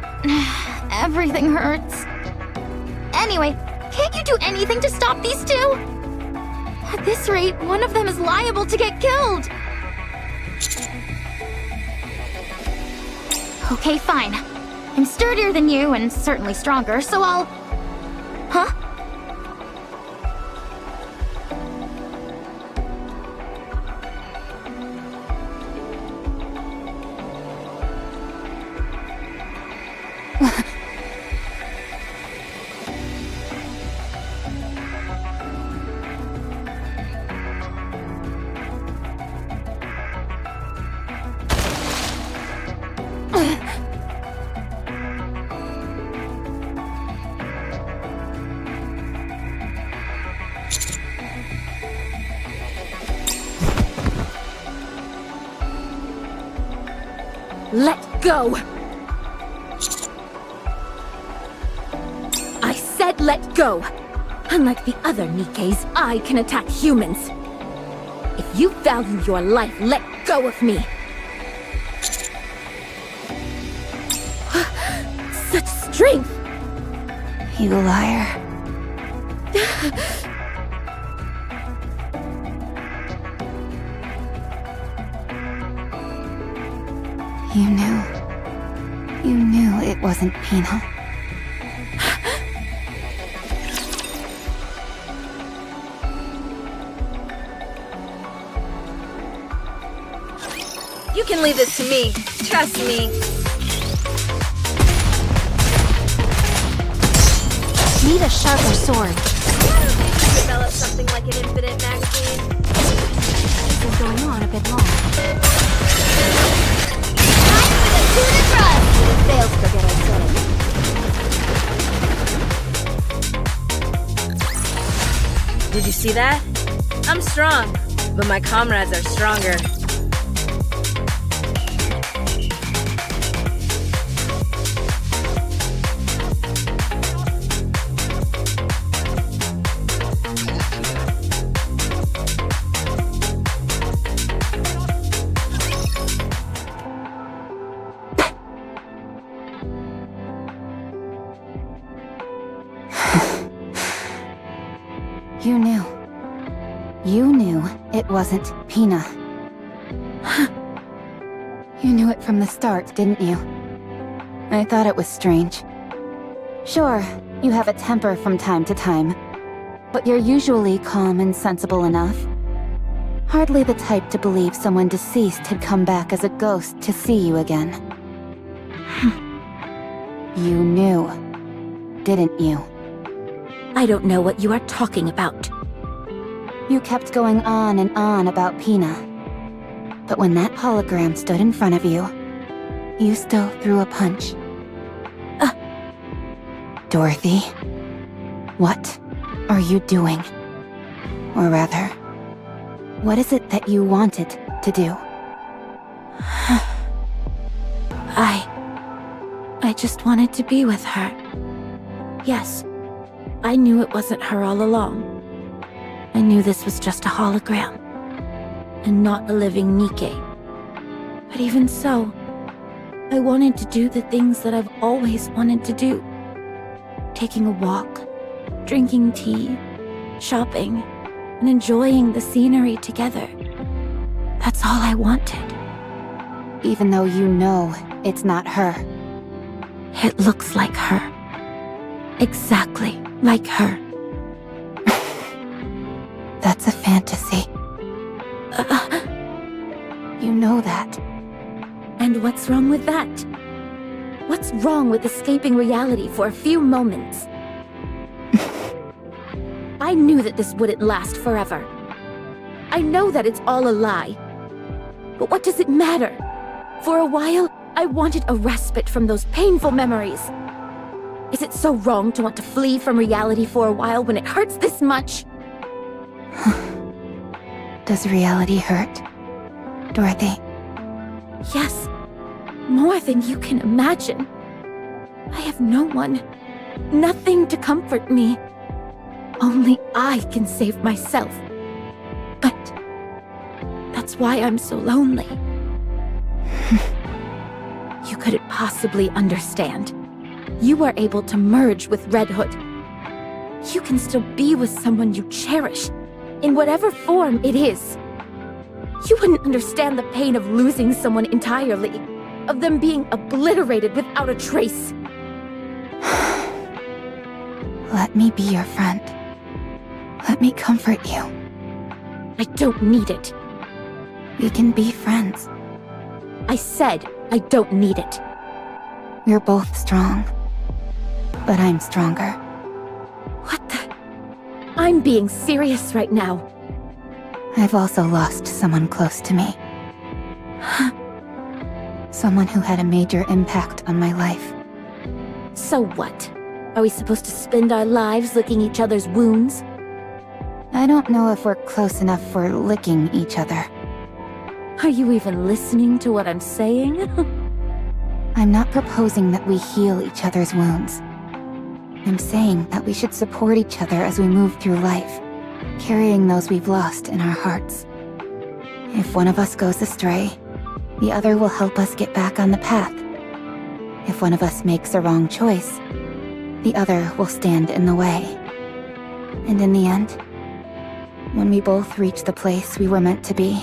Everything hurts. Anyway, can't you do anything to stop these two? At this rate, one of them is liable to get killed. Okay, fine. I'm sturdier than you and certainly stronger, so I'll... Huh? Let go! I said let go! Unlike the other Nikkes, I can attack humans. If you value your life, let go of me! Such strength! You liar. You knew it wasn't Pina. You can leave this to me. Trust me. Need a sharper sword. Develop something like an infinite magazine. This is going on a bit long. Time for the coup de trust! If it fails, forget I said it. Did you see that? I'm strong, but my comrades are stronger. You knew it wasn't Pina. You knew it from the start, didn't you? I thought it was strange. Sure, you have a temper from time to time, but you're usually calm and sensible enough. Hardly the type to believe someone deceased had come back as a ghost to see you again. You knew, didn't you? I don't know what you are talking about. You kept going on and on about Pina. But when that hologram stood in front of you, you still threw a punch. Dorothy, what are you doing? Or rather, what is it that you wanted to do? I just wanted to be with her. Yes, I knew it wasn't her all along. I knew this was just a hologram, and not a living Nikke. But even so, I wanted to do the things that I've always wanted to do. Taking a walk, drinking tea, shopping, and enjoying the scenery together. That's all I wanted. Even though you know it's not her. It looks like her. Exactly like her. That's a fantasy. You know that. And what's wrong with that? What's wrong with escaping reality for a few moments? I knew that this wouldn't last forever. I know that it's all a lie. But what does it matter? For a while, I wanted a respite from those painful memories. Is it so wrong to want to flee from reality for a while when it hurts this much? Does reality hurt, Dorothy? Yes, more than you can imagine. I have no one, nothing to comfort me. Only I can save myself. But that's why I'm so lonely. You couldn't possibly understand. You were able to merge with Red Hood. You can still be with someone you cherish, in whatever form it is. You wouldn't understand the pain of losing someone entirely, of them being obliterated without a trace. Let me be your friend. Let me comfort you. I don't need it. We can be friends. I said I don't need it. We're both strong. But I'm stronger. What the? I'm being serious right now. I've also lost someone close to me. Someone who had a major impact on my life. So what? Are we supposed to spend our lives licking each other's wounds? I don't know if we're close enough for licking each other. Are you even listening to what I'm saying? I'm not proposing that we heal each other's wounds. I'm saying that we should support each other as we move through life, carrying those we've lost in our hearts. If one of us goes astray, the other will help us get back on the path. If one of us makes a wrong choice, the other will stand in the way. And in the end, when we both reach the place we were meant to be,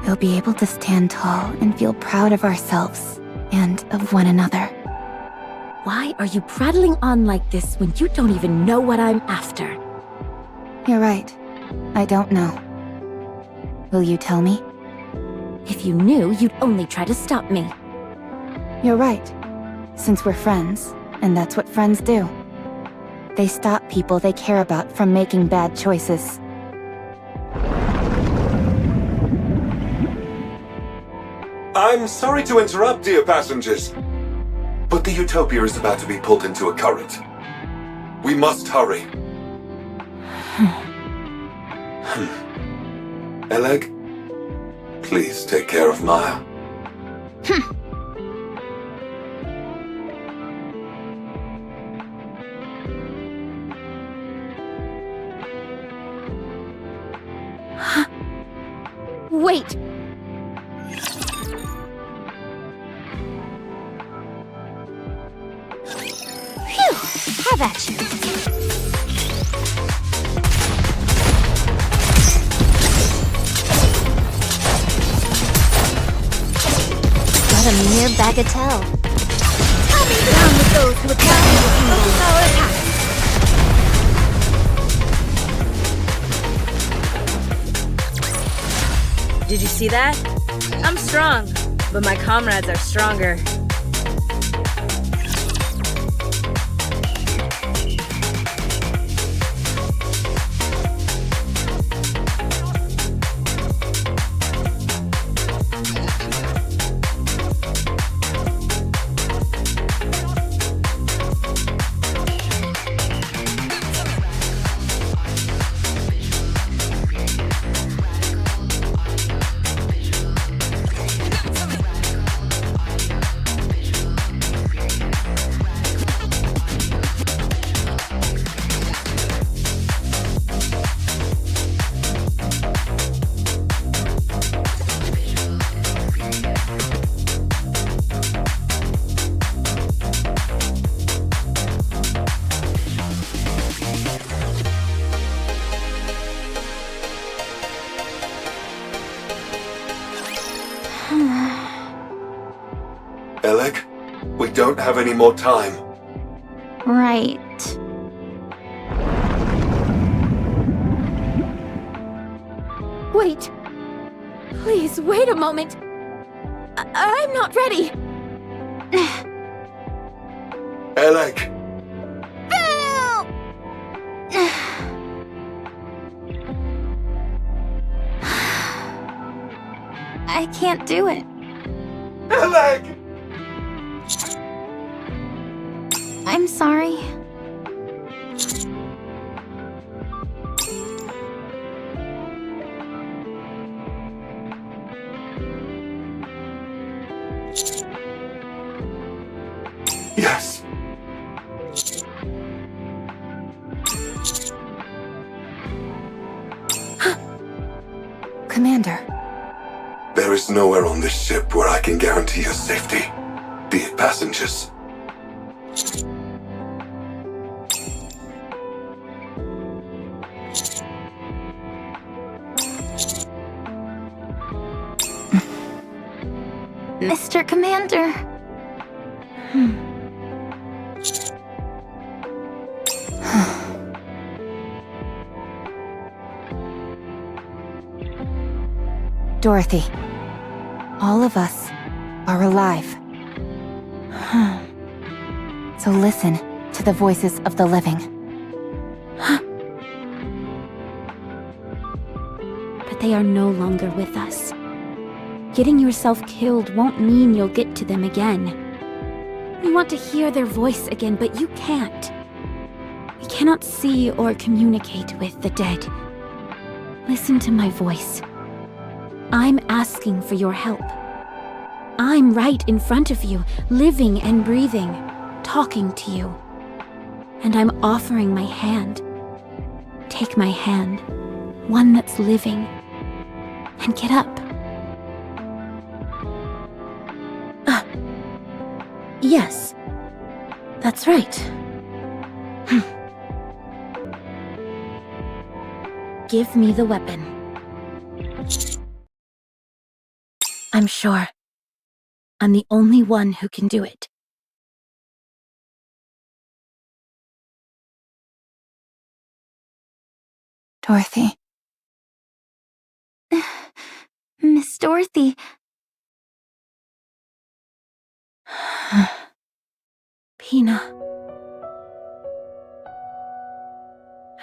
we'll be able to stand tall and feel proud of ourselves and of one another. Why are you prattling on like this when you don't even know what I'm after? You're right. I don't know. Will you tell me? If you knew, you'd only try to stop me. You're right. Since we're friends, and that's what friends do. They stop people they care about from making bad choices. I'm sorry to interrupt, dear passengers, but the Utopia is about to be pulled into a current. We must hurry. Eleg, please take care of Maya. Wait! Have at you. What a mere bagatelle. Coming down with those who attack me with our attacks! Did you see that? I'm strong, but my comrades are stronger. Eleg, we don't have any more time. Right. Wait! Please, wait a moment! I'm not ready! Eleg! I can't do it. leg! I'm sorry. Yes. Commander, There is nowhere on this ship where I can guarantee your safety, be it passengers. Mr. Commander. Dorothy, all of us are alive. So listen to the voices of the living. But they are no longer with us. Getting yourself killed won't mean you'll get to them again. You want to hear their voice again, but you can't. We cannot see or communicate with the dead. Listen to my voice. I'm asking for your help. I'm right in front of you, living and breathing, talking to you. And I'm offering my hand. Take my hand, one that's living, and get up. Yes, that's right. Give me the weapon. I'm sure I'm the only one who can do it. Dorothy, Miss Dorothy. Pina.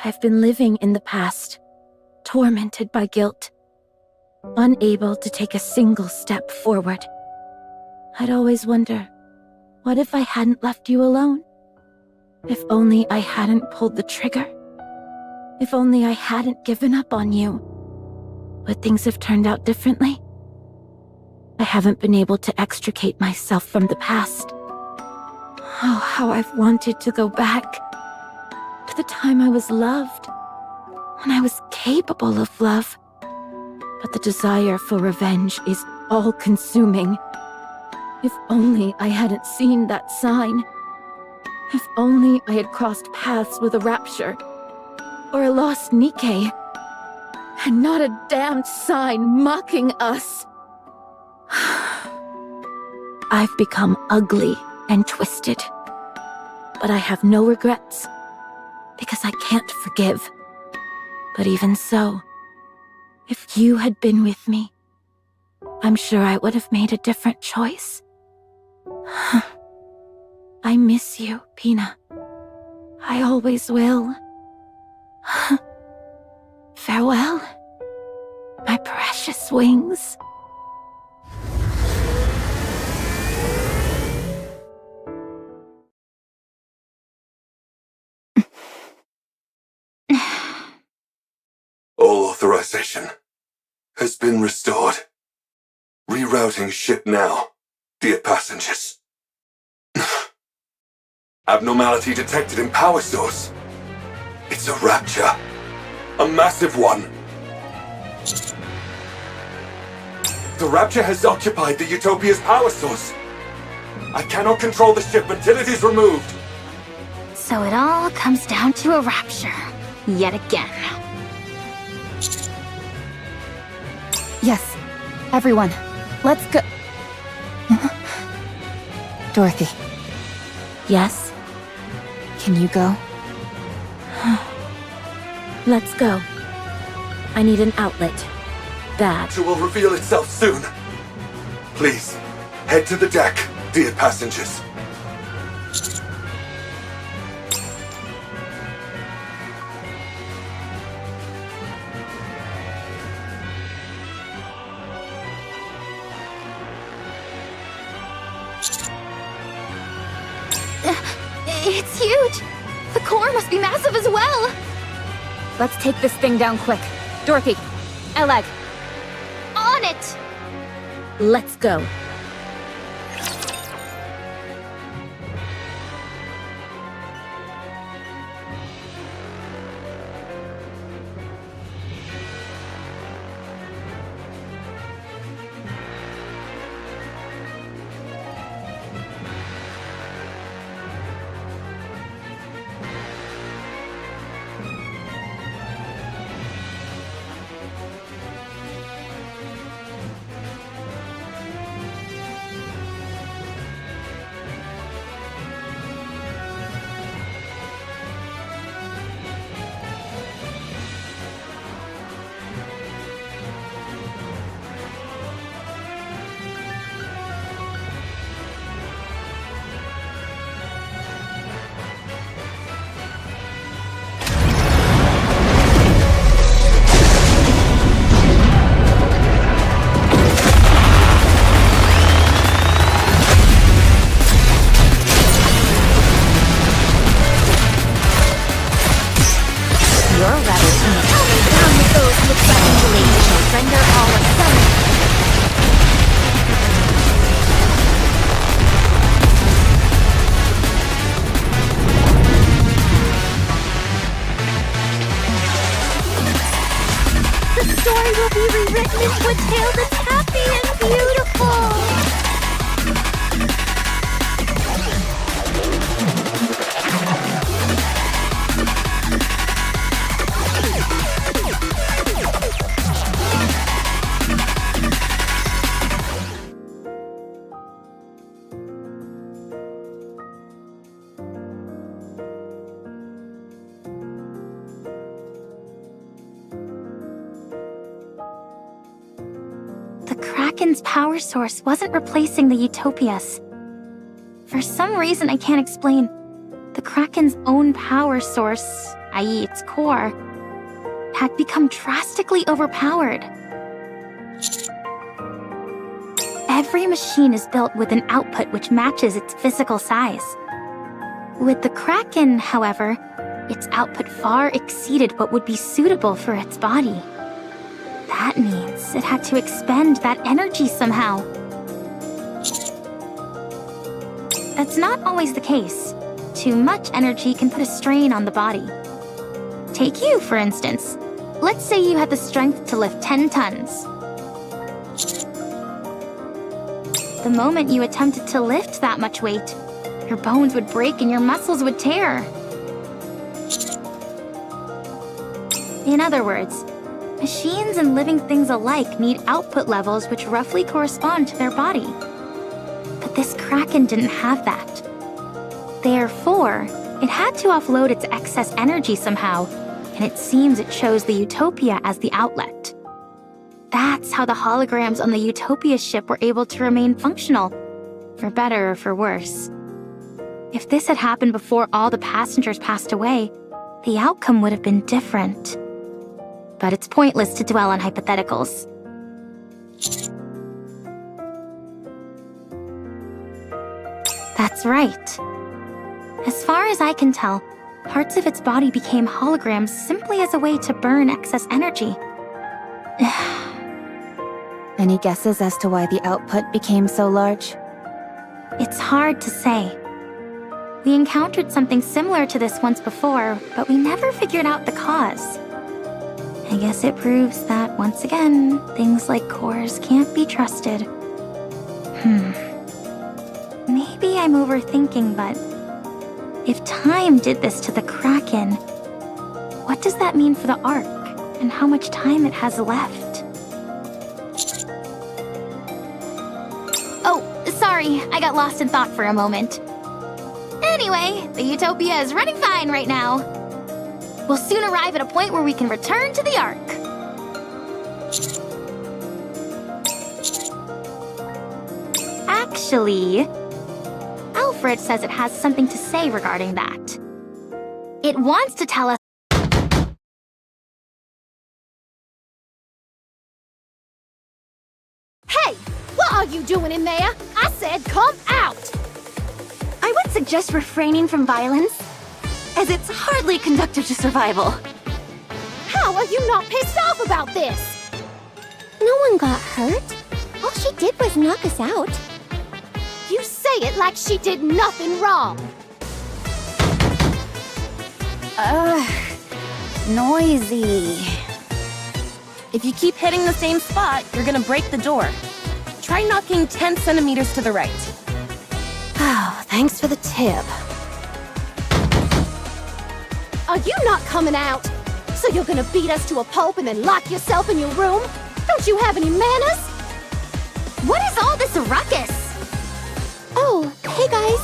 I've been living in the past, tormented by guilt, unable to take a single step forward. I'd always wonder, what if I hadn't left you alone? If only I hadn't pulled the trigger? If only I hadn't given up on you? Would things have turned out differently? I haven't been able to extricate myself from the past. Oh, how I've wanted to go back to the time I was loved, when I was capable of love. But the desire for revenge is all-consuming. If only I hadn't seen that sign. If only I had crossed paths with a rapture, or a lost Nikke, and not a damned sign mocking us. I've become ugly and twisted, but I have no regrets, because I can't forgive. But even so, if you had been with me, I'm sure I would have made a different choice. I miss you, Pina. I always will. Farewell, my precious wings. All authorization has been restored. Rerouting ship now, dear passengers. Abnormality detected in power source. It's a rapture. A massive one. The rapture has occupied the Utopia's power source. I cannot control the ship until it is removed. So it all comes down to a rapture. Yet again. yes, everyone, let's go. Dorothy, Yes, can you go? let's go. I need an outlet. Bad. It will reveal itself soon. Please, head to the deck, dear passengers. It's huge! The core must be massive as well! Let's take this thing down quick. Dorothy, Eleg, On it! Let's go. Story will be rewritten into a tale that's happy and beautiful! The Kraken's power source wasn't replacing the Utopias. For some reason I can't explain, the Kraken's own power source, i.e. its core, had become drastically overpowered. Every machine is built with an output which matches its physical size. With the Kraken, however, its output far exceeded what would be suitable for its body. That means it had to expend that energy somehow. That's not always the case. Too much energy can put a strain on the body. Take you, for instance. Let's say you had the strength to lift 10 tons. The moment you attempted to lift that much weight, your bones would break and your muscles would tear. In other words, machines and living things alike need output levels which roughly correspond to their body. But this Kraken didn't have that. Therefore, it had to offload its excess energy somehow, and it seems it chose the Utopia as the outlet. That's how the holograms on the Utopia ship were able to remain functional, for better or for worse. If this had happened before all the passengers passed away, the outcome would have been different. But it's pointless to dwell on hypotheticals. That's right. As far as I can tell, parts of its body became holograms simply as a way to burn excess energy. Any guesses as to why the output became so large? It's hard to say. We encountered something similar to this once before, but we never figured out the cause. I guess it proves that, once again, things like cores can't be trusted. Maybe I'm overthinking, but if time did this to the Kraken, what does that mean for the Ark, and how much time it has left? Oh, sorry, I got lost in thought for a moment. Anyway, the Utopia is running fine right now. We'll soon arrive at a point where we can return to the Ark. Actually, Alfred says it has something to say regarding that. It wants to tell us. Hey! What are you doing in there? I said come out! I would suggest refraining from violence, as it's hardly conducive to survival. How are you not pissed off about this? No one got hurt. All she did was knock us out. You say it like she did nothing wrong. Noisy. If you keep hitting the same spot, you're gonna break the door. Try knocking 10 centimeters to the right. Oh, thanks for the tip. Are you not coming out? So you're gonna beat us to a pulp and then lock yourself in your room? Don't you have any manners? What is all this ruckus? Oh, hey guys.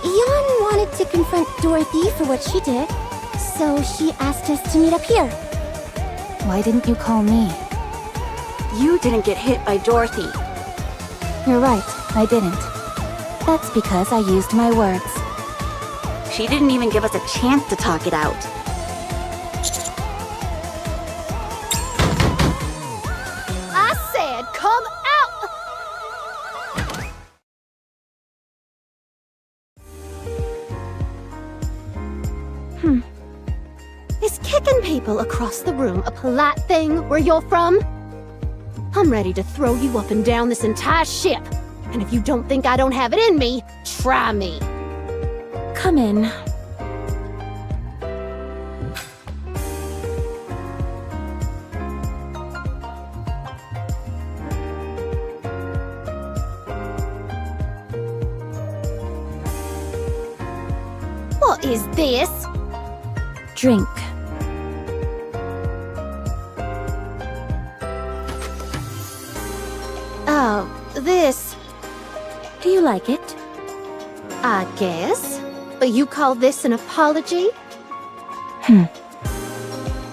Yon wanted to confront Dorothy for what she did, so she asked us to meet up here. Why didn't you call me? You didn't get hit by Dorothy. You're right, I didn't. That's because I used my words. She didn't even give us a chance to talk it out. I said come out! Is kicking people across the room a polite thing where you're from? I'm ready to throw you up and down this entire ship. And if you don't think I don't have it in me, try me. Come in. What is this? Drink. Oh, this, Do you like it? I guess. But you call this an apology?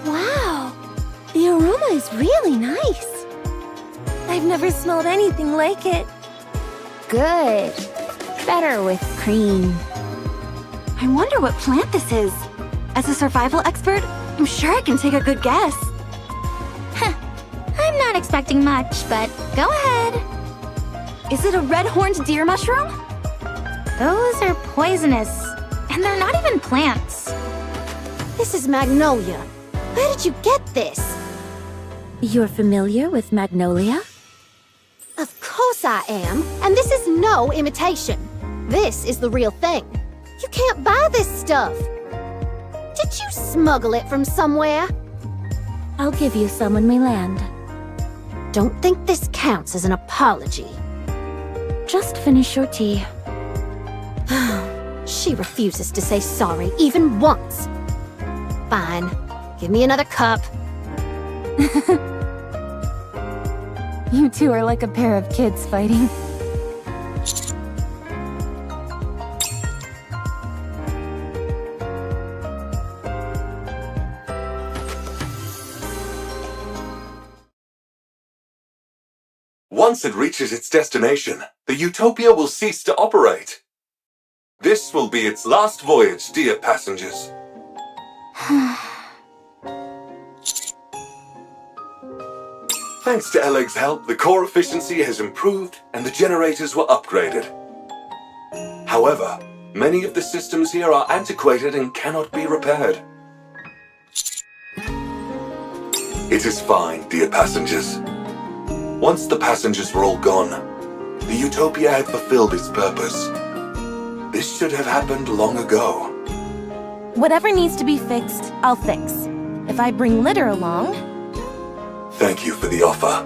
Wow. The aroma is really nice. I've never smelled anything like it. Good. Better with cream. I wonder what plant this is. As a survival expert, I'm sure I can take a good guess. I'm not expecting much, but go ahead. Is it a red-horned deer mushroom? Those are poisonous, and they're not even plants. This is magnolia. Where did you get this? You're familiar with magnolia? Of course I am, and this is no imitation. This is the real thing. You can't buy this stuff. Did you smuggle it from somewhere? I'll give you some when we land. Don't think this counts as an apology. Just finish your tea. She refuses to say sorry even once. Fine. Give me another cup. You two are like a pair of kids fighting. Once it reaches its destination, the Utopia will cease to operate. This will be its last voyage, dear passengers. Thanks to Eleg's help, the core efficiency has improved and the generators were upgraded. However, many of the systems here are antiquated and cannot be repaired. It is fine, dear passengers. Once the passengers were all gone, the Utopia had fulfilled its purpose. This should have happened long ago. Whatever needs to be fixed, I'll fix. If I bring litter along... Thank you for the offer.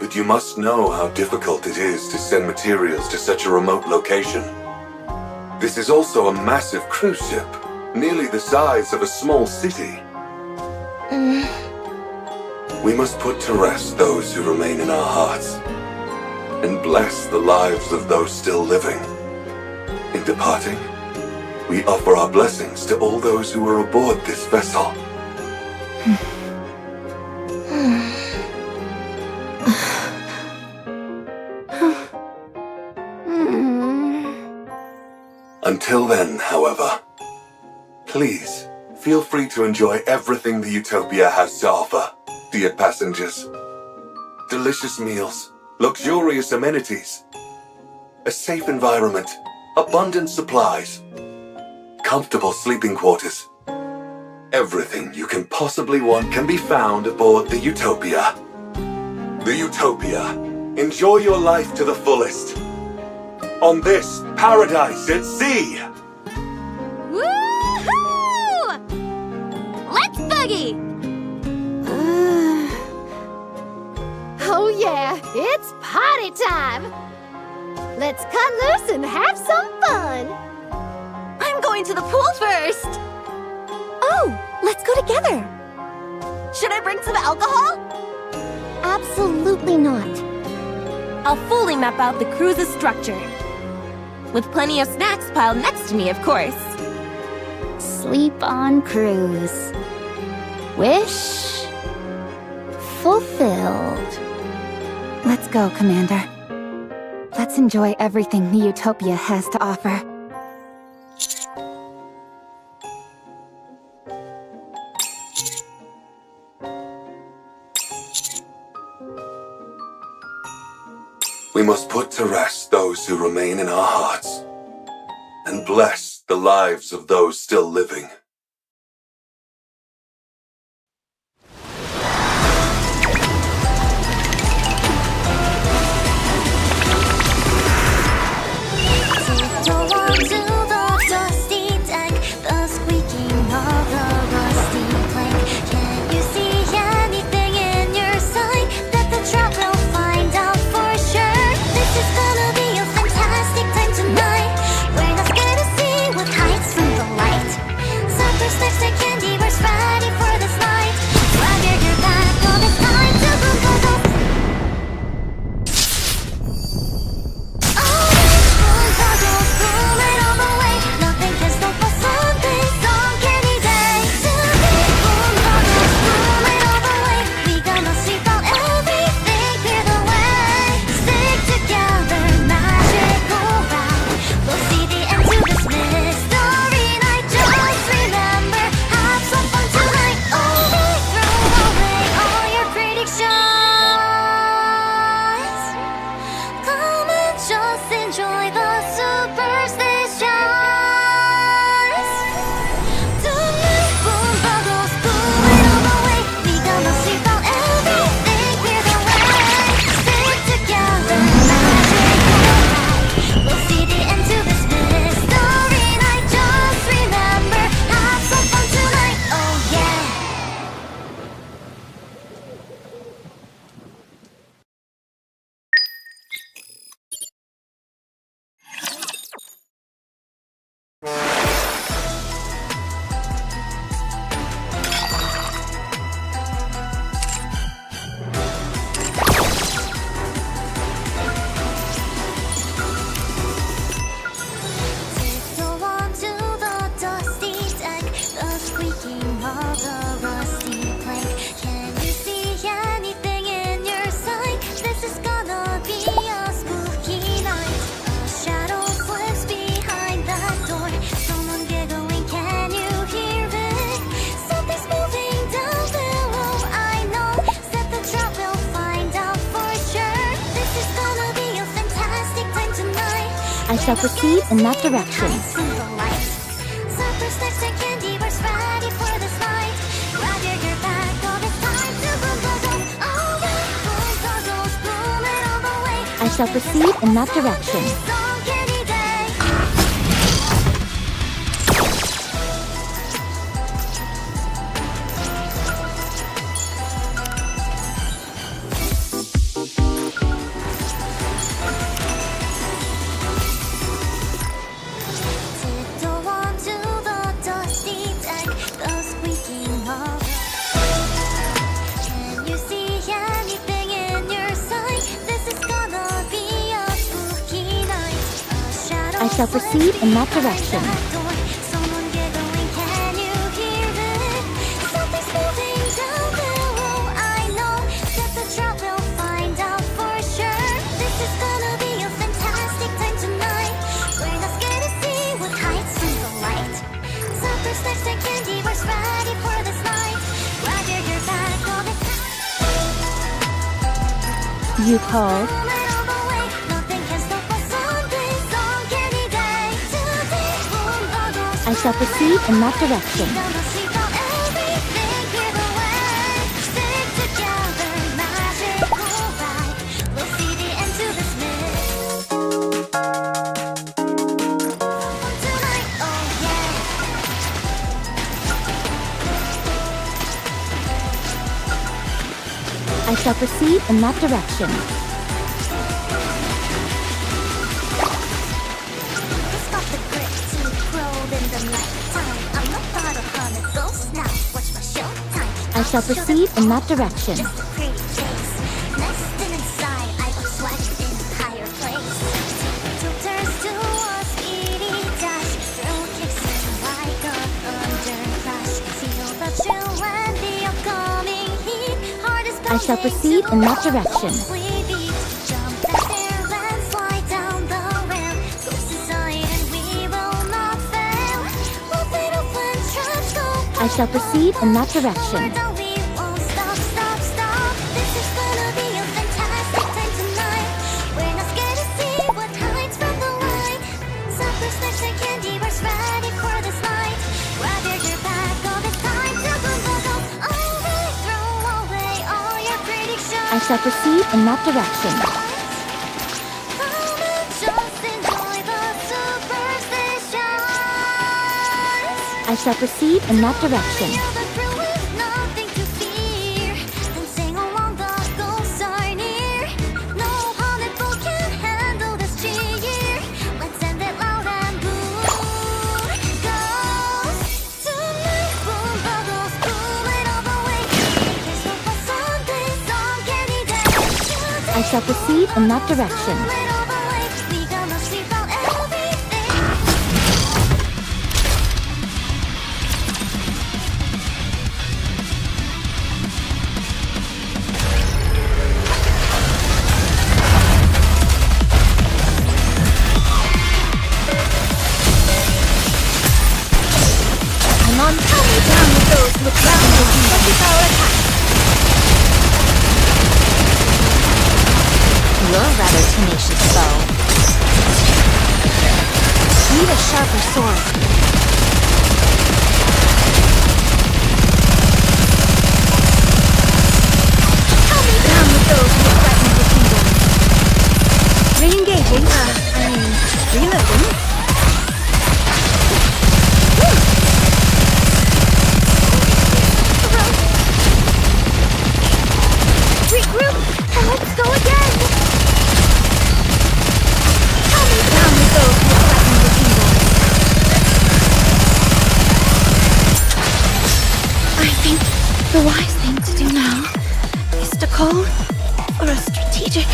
But you must know how difficult it is to send materials to such a remote location. This is also a massive cruise ship, nearly the size of a small city. We must put to rest those who remain in our hearts, and bless the lives of those still living. In departing, we offer our blessings to all those who are aboard this vessel. Until then, however, please feel free to enjoy everything the Utopia has to offer, dear passengers. Delicious meals, luxurious amenities, a safe environment, abundant supplies, comfortable sleeping quarters. Everything you can possibly want can be found aboard the Utopia. The Utopia. Enjoy your life to the fullest. On this paradise at sea. Woohoo! Let's boogie! Oh yeah, it's party time! Let's cut loose and have some fun! I'm going to the pool first! Oh, let's go together! Should I bring some alcohol? Absolutely not. I'll fully map out the cruise's structure. With plenty of snacks piled next to me, of course. Sleep on cruise. Wish fulfilled. Let's go, Commander. Let's enjoy everything the Utopia has to offer. We must put to rest those who remain in our hearts, and bless the lives of those still living. I shall proceed in that direction. I shall proceed in that direction. I shall proceed in that direction. You called? I shall proceed in that direction. I shall proceed in that direction. I shall proceed in that direction. I shall proceed in that direction. I shall proceed in that direction. I shall proceed in that direction. I shall proceed in that direction. I shall proceed in that direction. I'm on down with those with ground power attack. You're rather tenacious foe. Need a sharper sword. Come down with those who threaten the kingdom. Re-engaging, reloading. Regroup, and let's go again! Down with those who threaten the kingdom. I think the wise thing to do now is to call for a strategic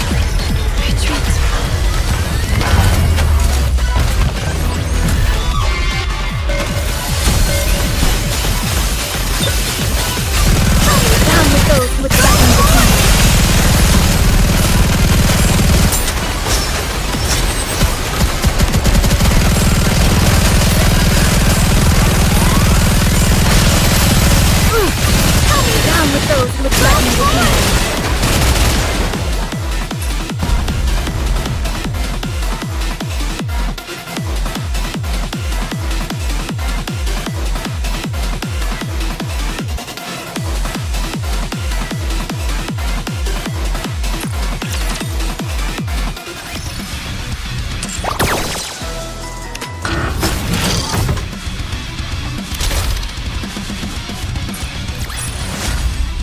retreat. Down with those who threaten the kingdom. Down with those who threaten the kingdom.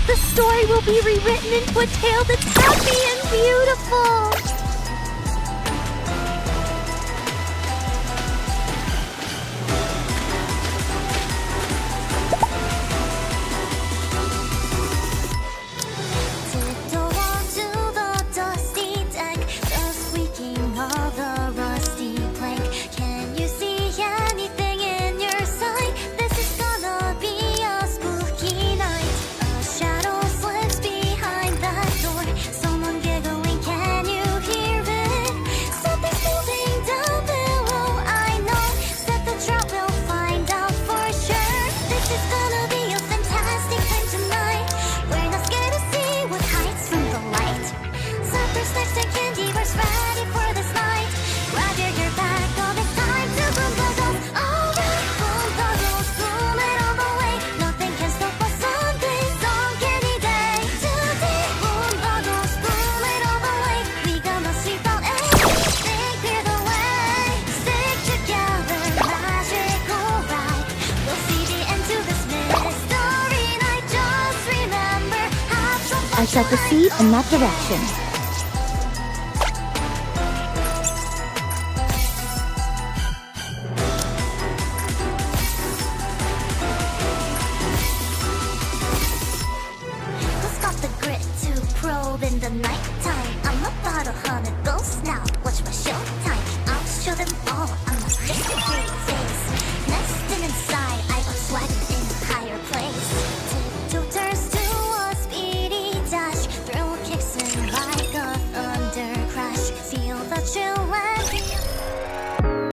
The story will be rewritten into a tale that's happy and beautiful. Can you shall proceed in that direction. Who's got the grit to probe in the night